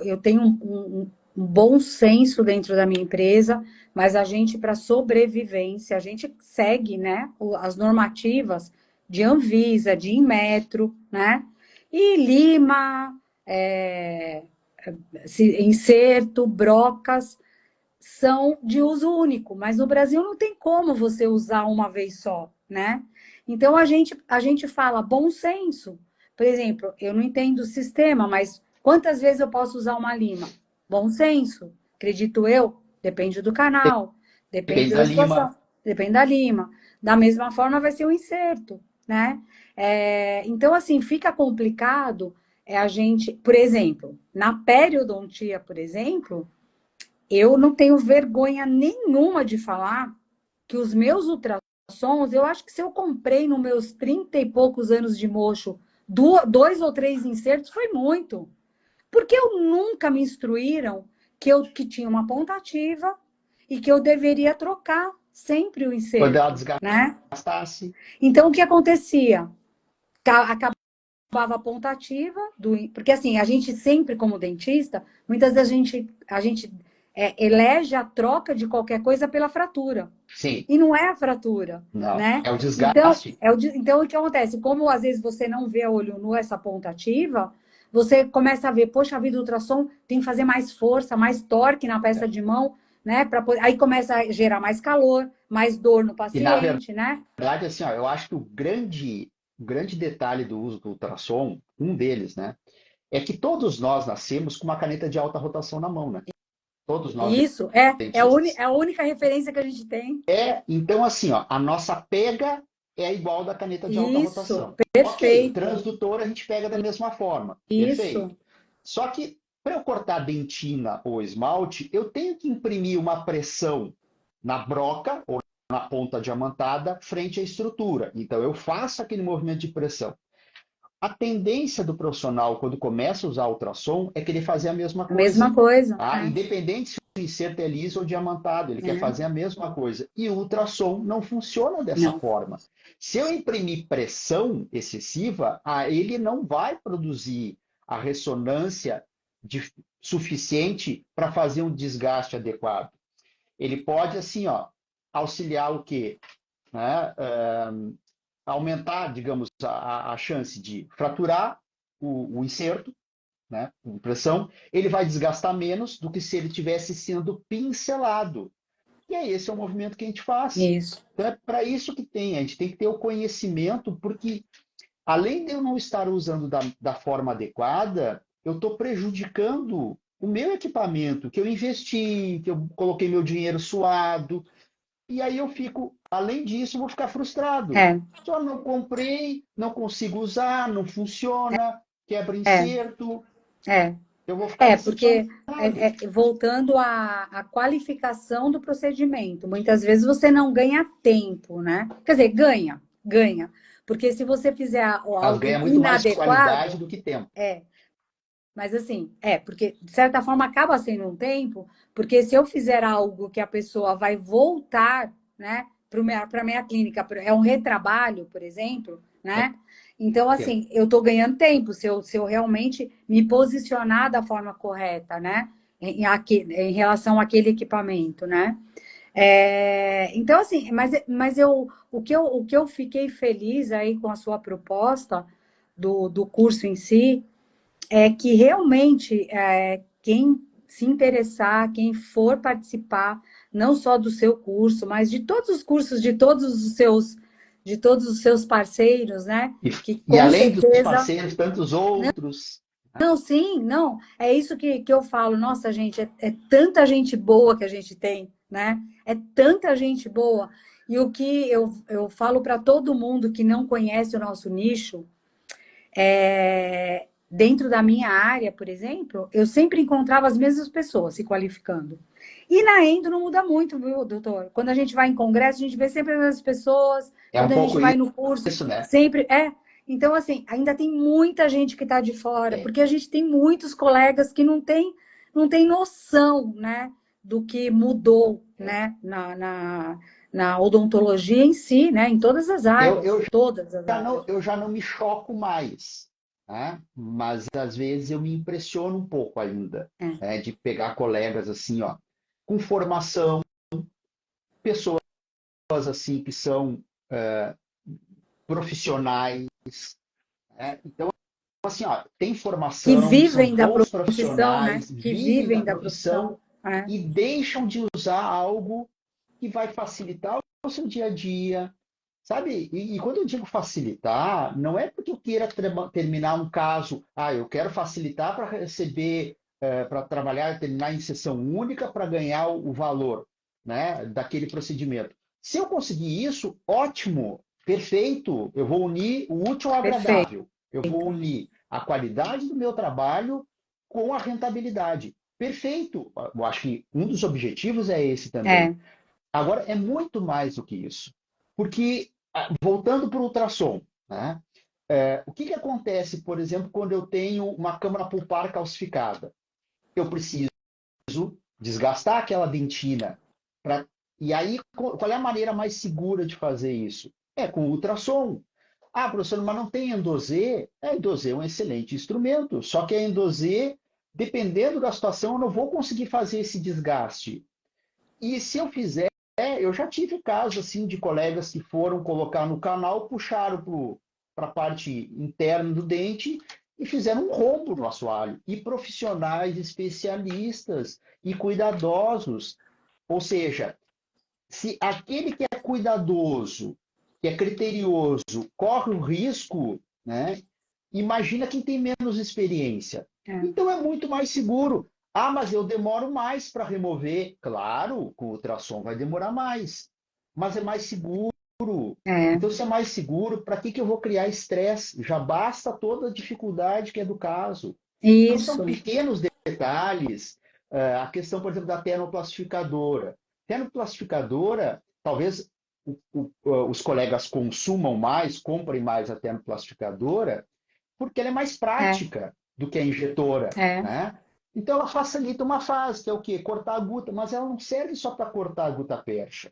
eu tenho um bom senso dentro da minha empresa, mas a gente, para sobrevivência, a gente segue, né, as normativas de Anvisa, de Inmetro, né? E Lima, é, inserto, brocas, são de uso único, mas no Brasil não tem como você usar uma vez só, né? Então a gente fala bom senso. Por exemplo, eu não entendo o sistema, mas quantas vezes eu posso usar uma lima? Bom senso, acredito eu, depende do canal, depende Depende da da lima. situação, depende da lima. Da mesma forma vai ser o inserto, né? Então, assim, fica complicado a gente, por exemplo, na periodontia, por exemplo, eu não tenho vergonha nenhuma de falar que os meus ultrassons ultrassons, eu acho que se eu comprei nos meus 30 e poucos anos de mocho 2 ou 3 insertos, foi muito. Porque eu nunca me instruíram que tinha uma ponta ativa e que eu deveria trocar sempre o Quando ela inserto, né? desgastasse. Então, o que acontecia? Acabava a ponta ativa, porque assim, a gente sempre, como dentista, muitas vezes a gente elege a troca de qualquer coisa pela fratura. Sim, E não é a fratura, não. né? É o Então, desgaste. então, o que acontece? Como às vezes você não vê a olho nu essa ponta ativa, você começa a ver, poxa vida, o ultrassom tem que fazer mais força, mais torque na peça É. de mão, né? Aí começa a gerar mais calor, mais dor no E na paciente, né? verdade, assim, ó, eu acho que o grande detalhe do uso do ultrassom, um deles, né, é que todos nós nascemos com uma caneta de alta rotação na mão, né? Todos nós Isso dentistas. é a única referência que a gente tem. Então, assim, ó, a nossa pega é igual da caneta de alta Isso, rotação. Ok, o perfeito. transdutor a gente pega da mesma forma. Perfeito. Isso, Só que para eu cortar dentina ou esmalte, eu tenho que imprimir uma pressão na broca ou na ponta diamantada frente à estrutura. Então, eu faço aquele movimento de pressão. A tendência do profissional, quando começa a usar ultrassom, é querer fazer a mesma a mesma coisa. coisa. Tá? Independente se o inserto é liso ou diamantado, ele quer fazer a mesma coisa. E o ultrassom não funciona dessa Não. forma. Se eu imprimir pressão excessiva, ele não vai produzir a ressonância suficiente para fazer um desgaste adequado. Ele pode, assim, ó, auxiliar o quê? Né? Aumentar, digamos, a chance de fraturar o inserto, né, com pressão, ele vai desgastar menos do que se ele tivesse sendo pincelado. E aí esse é o movimento que a gente faz. Isso. Então é para isso que a gente tem que ter o conhecimento, porque além de eu não estar usando da forma adequada, eu estou prejudicando o meu equipamento, que eu investi, que eu coloquei meu dinheiro suado, e aí eu fico, além disso, eu vou ficar frustrado. É, Só não comprei, não consigo usar, não funciona, quebra é, inserto, é. eu vou ficar Porque decepcionado. voltando à qualificação do procedimento, muitas vezes você não ganha tempo, né? Quer dizer, ganha. Porque se você fizer Mas algo ganha muito mais qualidade inadequado, do que tempo. mas assim, porque de certa forma acaba sendo um tempo, porque se eu fizer algo que a pessoa vai voltar, né, para minha clínica, é um retrabalho, por exemplo, É né? Então, tempo. assim, eu estou ganhando tempo se eu realmente me posicionar da forma correta, né? Em relação àquele equipamento, né? Então, assim, mas o que eu fiquei feliz aí com a sua proposta do curso em si, é que realmente quem se interessar, quem for participar, não só do seu curso, mas de todos os cursos de todos os seus parceiros, né? E, Que e com além dos certeza. parceiros, tantos outros. Não, sim, não. É isso que eu falo. Nossa, gente, é tanta gente boa que a gente tem, né? É tanta gente boa. E o que eu falo para todo mundo que não conhece o nosso nicho, dentro da minha área, por exemplo, eu sempre encontrava as mesmas pessoas se qualificando. E na Endo não muda muito, viu, doutor? Quando a gente vai em congresso, a gente vê sempre as mesmas pessoas. É um Quando a pouco gente vai no curso, isso, né? sempre é. Então, assim, ainda tem muita gente que está de fora, É. porque a gente tem muitos colegas que não tem noção, né, do que mudou, É. né, na odontologia em si, né, em todas as Eu, áreas, eu, todas as já não, áreas. eu já não me choco mais, né? Mas às vezes eu me impressiono um pouco ainda, É, né? De pegar colegas assim, ó, com formação, pessoas assim que são profissionais, né? Então, assim, ó, tem que formação, são vivem da bons profissão, né? profissionais, Que vivem da vivem da profissão. profissão É, e deixam de usar algo que vai facilitar o seu dia a dia, sabe? E quando eu digo facilitar, não é porque eu queira terminar um caso, eu quero facilitar para receber, para trabalhar, terminar em sessão única para ganhar o valor, né, daquele procedimento. Se eu conseguir isso, ótimo, perfeito. Eu vou unir o útil ao perfeito. agradável. Eu vou unir a qualidade do meu trabalho com a rentabilidade. Perfeito. Eu acho que um dos objetivos é esse também. É, Agora, é muito mais do que isso. Porque, voltando para o ultrassom, né? O que acontece, por exemplo, quando eu tenho uma câmara pulpar calcificada? Eu preciso desgastar aquela dentina. Pra... E aí, qual é a maneira mais segura de fazer isso? É com ultrassom. Ah, professor, mas não tem endosê? Endosê é um excelente instrumento, só que a endosê, dependendo da situação, eu não vou conseguir fazer esse desgaste. E se eu fizer, eu já tive casos assim de colegas que foram colocar no canal, puxaram para a parte interna do dente e fizeram um rombo no assoalho. E profissionais especialistas e cuidadosos. Ou seja, se aquele que é cuidadoso, que é criterioso, corre o risco, né? Imagina quem tem menos experiência. É. Então é muito mais seguro. Ah, mas eu demoro mais para remover. Claro, com o ultrassom vai demorar mais, mas é mais seguro. É. Então, se é mais seguro, para que eu vou criar estresse? Já basta toda a dificuldade que é do caso. Então, são Isso. pequenos detalhes. A questão, por exemplo, da termoplastificadora. Termoplastificadora, talvez os colegas consumam mais, comprem mais a termoplastificadora, porque ela é mais É. prática do que a injetora, É. né? Então ela facilita uma fase, que é o quê? Cortar a guta, mas ela não serve só para cortar a guta percha.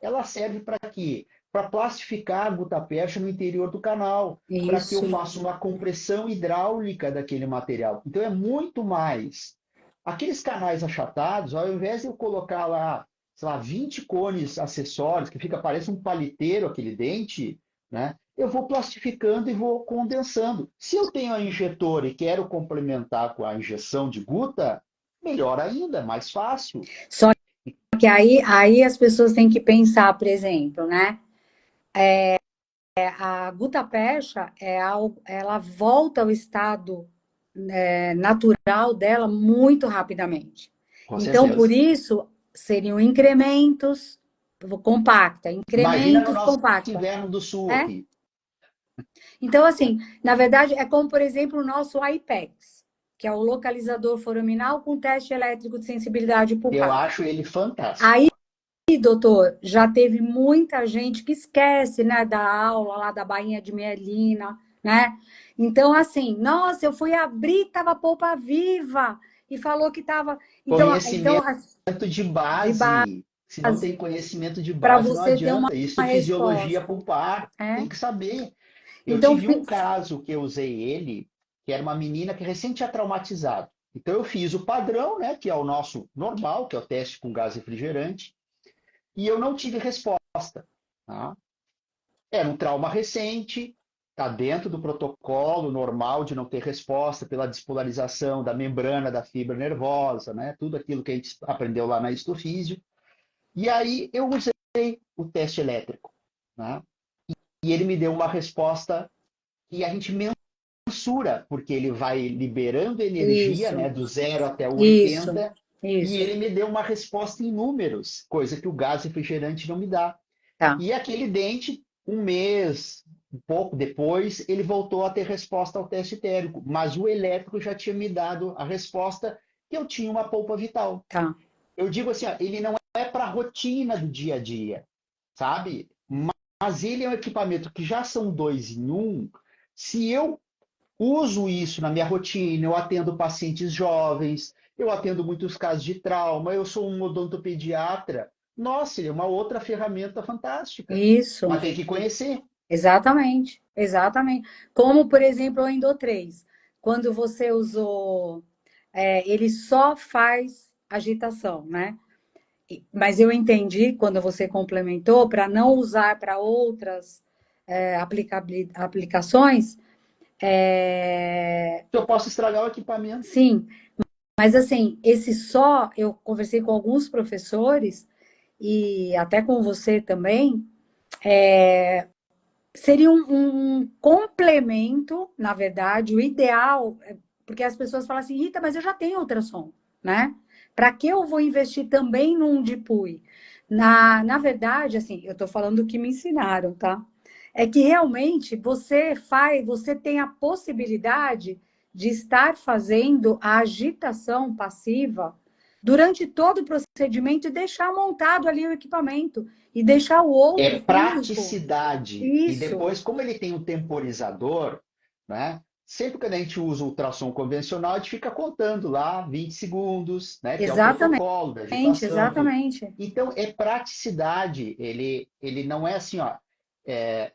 Ela serve para quê? Para plastificar a guta percha no interior do canal, para que eu Isso. faça uma compressão hidráulica daquele material. Então é muito mais. Aqueles canais achatados, ao invés de eu colocar lá, sei lá, 20 cones acessórios, que fica, parece um paliteiro aquele dente, né? Eu vou plastificando e vou condensando. Se eu tenho a injetora e quero complementar com a injeção de guta, melhor ainda, mais fácil. Só que aí as pessoas têm que pensar, por exemplo, né? A gutapercha ela volta ao estado natural dela muito rapidamente. Com Então, por certeza. isso, seriam incrementos compacta, Imagina no incrementos nosso compacta, inverno do sul né? aqui. Então, assim, na verdade, é como, por exemplo, o nosso IPEX, que é o localizador foraminal com teste elétrico de sensibilidade Eu pulpar. acho ele fantástico. Aí, doutor, já teve muita gente que esquece, né, da aula lá da bainha de mielina, né? Então, assim, nossa, eu fui abrir, tava polpa viva e falou que tava. Então, Conhecimento de de base, base. Se não tem conhecimento de para base, não você ter adianta. Isso, uma fisiologia resposta, pulpar, né? tem que saber. Eu Então, tive um caso que eu usei ele, que era uma menina que recém tinha traumatizado. Então eu fiz o padrão, né, que é o nosso normal, que é o teste com gás refrigerante, e eu não tive resposta. Tá? Era um trauma recente, está dentro do protocolo normal de não ter resposta pela despolarização da membrana da fibra nervosa, né? Tudo aquilo que a gente aprendeu lá na histofísio. E aí eu usei o teste elétrico, né? E ele me deu uma resposta que a gente mensura, porque ele vai liberando energia, isso, né, do 0 até o isso, 80, e isso, ele me deu uma resposta em números, coisa que o gás refrigerante não me dá. tá. E aquele dente, um mês, um pouco depois, ele voltou a ter resposta ao teste térmico, mas o elétrico já tinha me dado a resposta que eu tinha uma polpa vital. Tá. Eu digo assim, ó, ele não é para a rotina do dia a dia, sabe? Mas ele é um equipamento que já são dois em um. Se eu uso isso na minha rotina, eu atendo pacientes jovens, eu atendo muitos casos de trauma, eu sou um odontopediatra. Nossa, ele é uma outra ferramenta fantástica. Isso, Mas tem que conhecer. exatamente, exatamente. Como, por exemplo, o Endo 3. Quando você usou, ele só faz agitação, né? Mas eu entendi quando você complementou para não usar para outras aplicações. Eu posso estragar o equipamento. Sim, mas assim, esse só, eu conversei com alguns professores e até com você também, seria um complemento, na verdade, o ideal, porque as pessoas falam assim, Rita, mas eu já tenho ultrassom, né? Para que eu vou investir também num DIPUI? Na verdade, assim, eu estou falando o que me ensinaram, tá? É que realmente você tem a possibilidade de estar fazendo a agitação passiva durante todo o procedimento e deixar montado ali o equipamento e deixar o É outro físico. praticidade. E Isso, depois, como ele tem um temporizador, né? Sempre que a gente usa o ultrassom convencional, a gente fica contando lá 20 segundos, né? Que é o exatamente, protocolo da agitação, tudo. exatamente. Então, é praticidade. Ele não é assim, ó. é,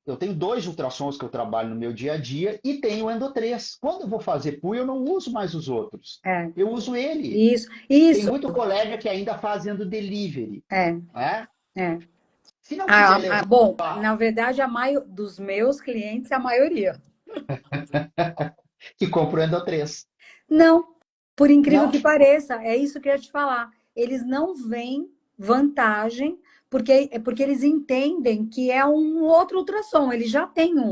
eu tenho dois ultrassons que eu trabalho no meu dia a dia e tenho o Endo 3. Quando eu vou fazer PUI, eu não uso mais os outros. É, Eu uso ele. isso, Tem isso, muito colega que ainda faz Endo Delivery, é, né? é. Se não quiser levar, Bom, na verdade, dos meus clientes, a maioria. que compra o Endo 3. Não, por incrível Não? que pareça, é isso que eu ia te falar. Eles não veem vantagem, porque eles entendem que é um outro ultrassom, eles já têm um.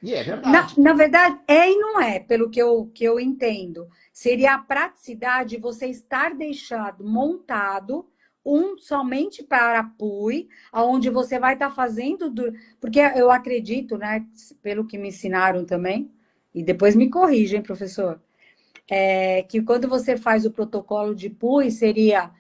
E é Na, verdade. na verdade, é e não é, pelo que eu entendo. Seria a praticidade de você estar deixado montado um somente para PUI, onde você vai estar fazendo. Porque eu acredito, né, pelo que me ensinaram também, e depois me corrigem, professor, que quando você faz o protocolo de PUI, seria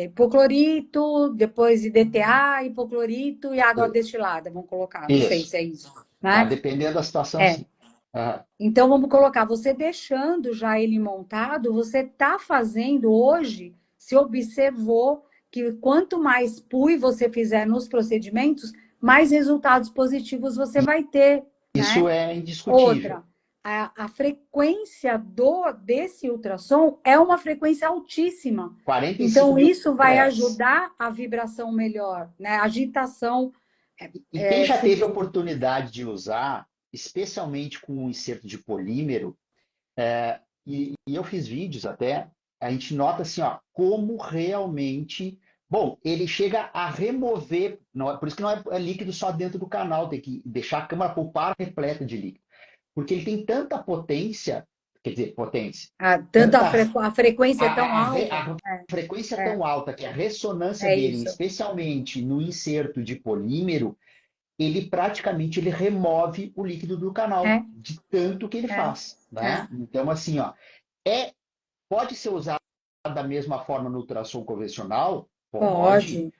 hipoclorito, depois IDTA, hipoclorito e água destilada, vamos colocar, não sei Isso. se é isso, Ah, né? dependendo da situação, É. sim. Ah, Então, vamos colocar, você deixando já ele montado, você está fazendo hoje, se observou que quanto mais PUI você fizer nos procedimentos, mais resultados positivos você vai ter, isso né? é indiscutível. Outra, a frequência desse ultrassom é uma frequência altíssima. 45 Então, mil isso vai Hz. ajudar a vibração melhor, né? A agitação. E quem já teve a oportunidade de usar, especialmente com um inserto de polímero, e eu fiz vídeos até, a gente nota assim, ó, como realmente. Bom, ele chega a remover, por isso que não é líquido só dentro do canal, tem que deixar a câmara pulpar repleta de líquido. Porque ele tem tanta potência, quer dizer, potência, Tanto tanta a frequência é tão alta. a frequência É, tão alta que a ressonância é dele, isso. especialmente no inserto de polímero, ele praticamente ele remove o líquido do canal, É, de tanto que ele é, faz, é. né? Então, assim, ó, é, pode ser usado da mesma forma no ultrassom convencional? Pode, Pode.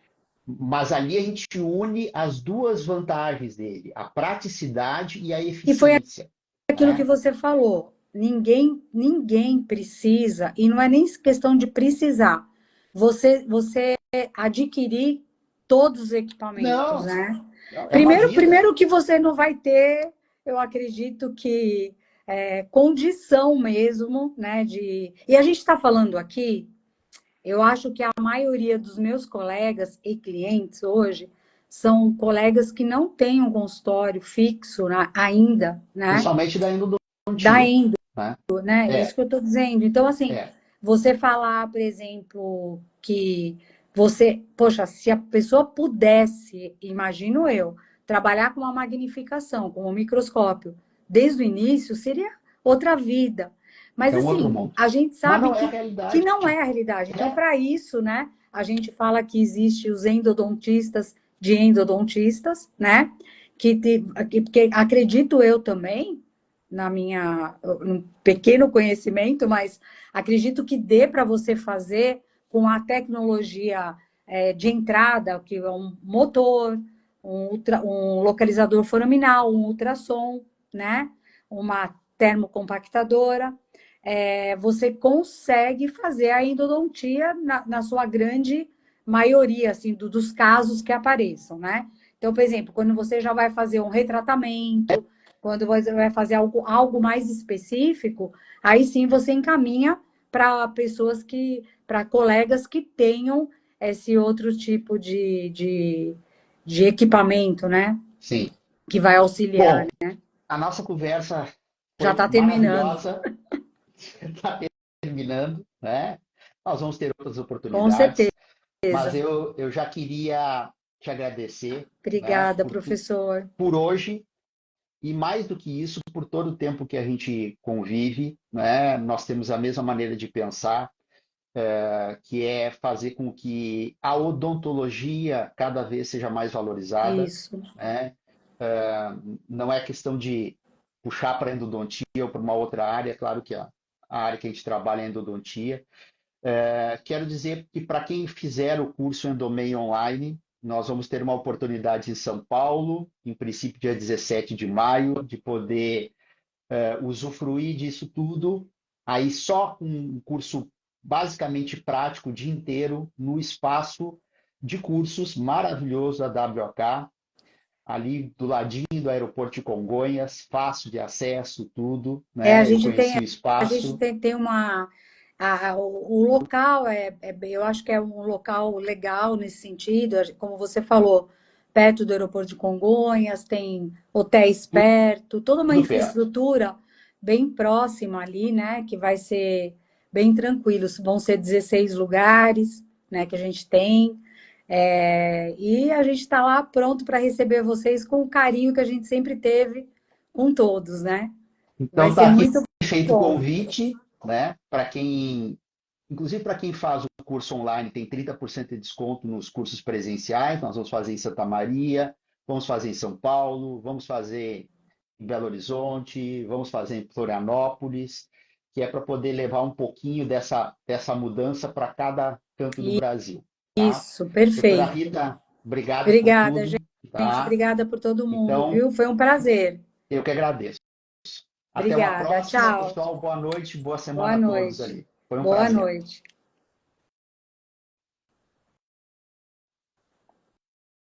mas ali a gente une as duas vantagens dele, a praticidade e a E foi eficiência, aquilo que né? você falou. Ninguém precisa, e não é nem questão de precisar. Você adquirir todos os equipamentos, Não, né? é uma vida. Primeiro que você não vai ter, eu acredito que condição mesmo, né? E a gente está falando aqui. Eu acho que a maioria dos meus colegas e clientes hoje são colegas que não têm um consultório fixo, né, ainda, né? Principalmente da Da endodontia, endo, né? né? É isso É, que eu estou dizendo. Então, assim, é. você falar, por exemplo, que poxa, se a pessoa pudesse, imagino eu, trabalhar com uma magnificação, com um microscópio, desde o início, seria outra vida. Mas, É um outro assim, mundo. a gente Mas sabe não é a que realidade. não é a realidade. Então, É. para isso, né, a gente fala que existe os endodontistas de endodontistas, né? Que acredito eu também, um pequeno conhecimento, mas acredito que dê para você fazer com a tecnologia de entrada, que é um motor, um localizador foraminal, um ultrassom, né? Uma termocompactadora. Você consegue fazer a endodontia na sua grande maioria, assim, dos casos que apareçam, né? Então, por exemplo, quando você já vai fazer um retratamento, quando você vai fazer algo mais específico, aí sim você encaminha para para colegas que tenham esse outro tipo de equipamento, né? Sim. Que vai auxiliar, Bom, né? a nossa conversa Já foi está terminando, maravilhosa. Está terminando, né? Nós vamos ter outras com oportunidades, certeza. mas eu já queria te agradecer, né, Obrigada, professor. por hoje e mais do que isso, por todo o tempo que a gente convive, né? Nós temos a mesma maneira de pensar, que é fazer com que a odontologia cada vez seja mais valorizada, Isso. né? Não é questão de puxar para a endodontia ou para uma outra área, claro que a área que a gente trabalha em endodontia. Quero dizer que para quem fizer o curso Endomain Online, nós vamos ter uma oportunidade em São Paulo, em princípio dia 17 de maio, de poder usufruir disso tudo, aí só com um curso basicamente prático o dia inteiro, no espaço de cursos maravilhoso da WOK, ali do ladinho do aeroporto de Congonhas, fácil de acesso, tudo, A né? Eu gente conheci tem, o espaço. tem uma. O local eu acho que é um local legal nesse sentido, como você falou, perto do aeroporto de Congonhas, tem hotéis perto, toda uma Tudo perto. infraestrutura bem próxima ali, né? Que vai ser bem tranquilo. Vão ser 16 lugares, né? Que a gente tem. E a gente está lá pronto para receber vocês com o carinho que a gente sempre teve com todos, né? Vai Então, ser tá aqui muito feito o bom. convite, né? Para quem, inclusive para quem faz o curso online, tem 30% de desconto nos cursos presenciais. Nós vamos fazer em Santa Maria, vamos fazer em São Paulo, vamos fazer em Belo Horizonte, vamos fazer em Florianópolis, que é para poder levar um pouquinho dessa mudança para cada canto do Brasil, tá? Isso, Doutora perfeito. Rita, obrigado por Obrigada, tudo, gente. tá? Obrigada por todo mundo, Então, viu? Foi um prazer. eu que agradeço. Até uma Obrigada. próxima, Tchau. pessoal. Boa noite, boa Boa semana a todos noite. ali. Foi um Boa prazer. noite.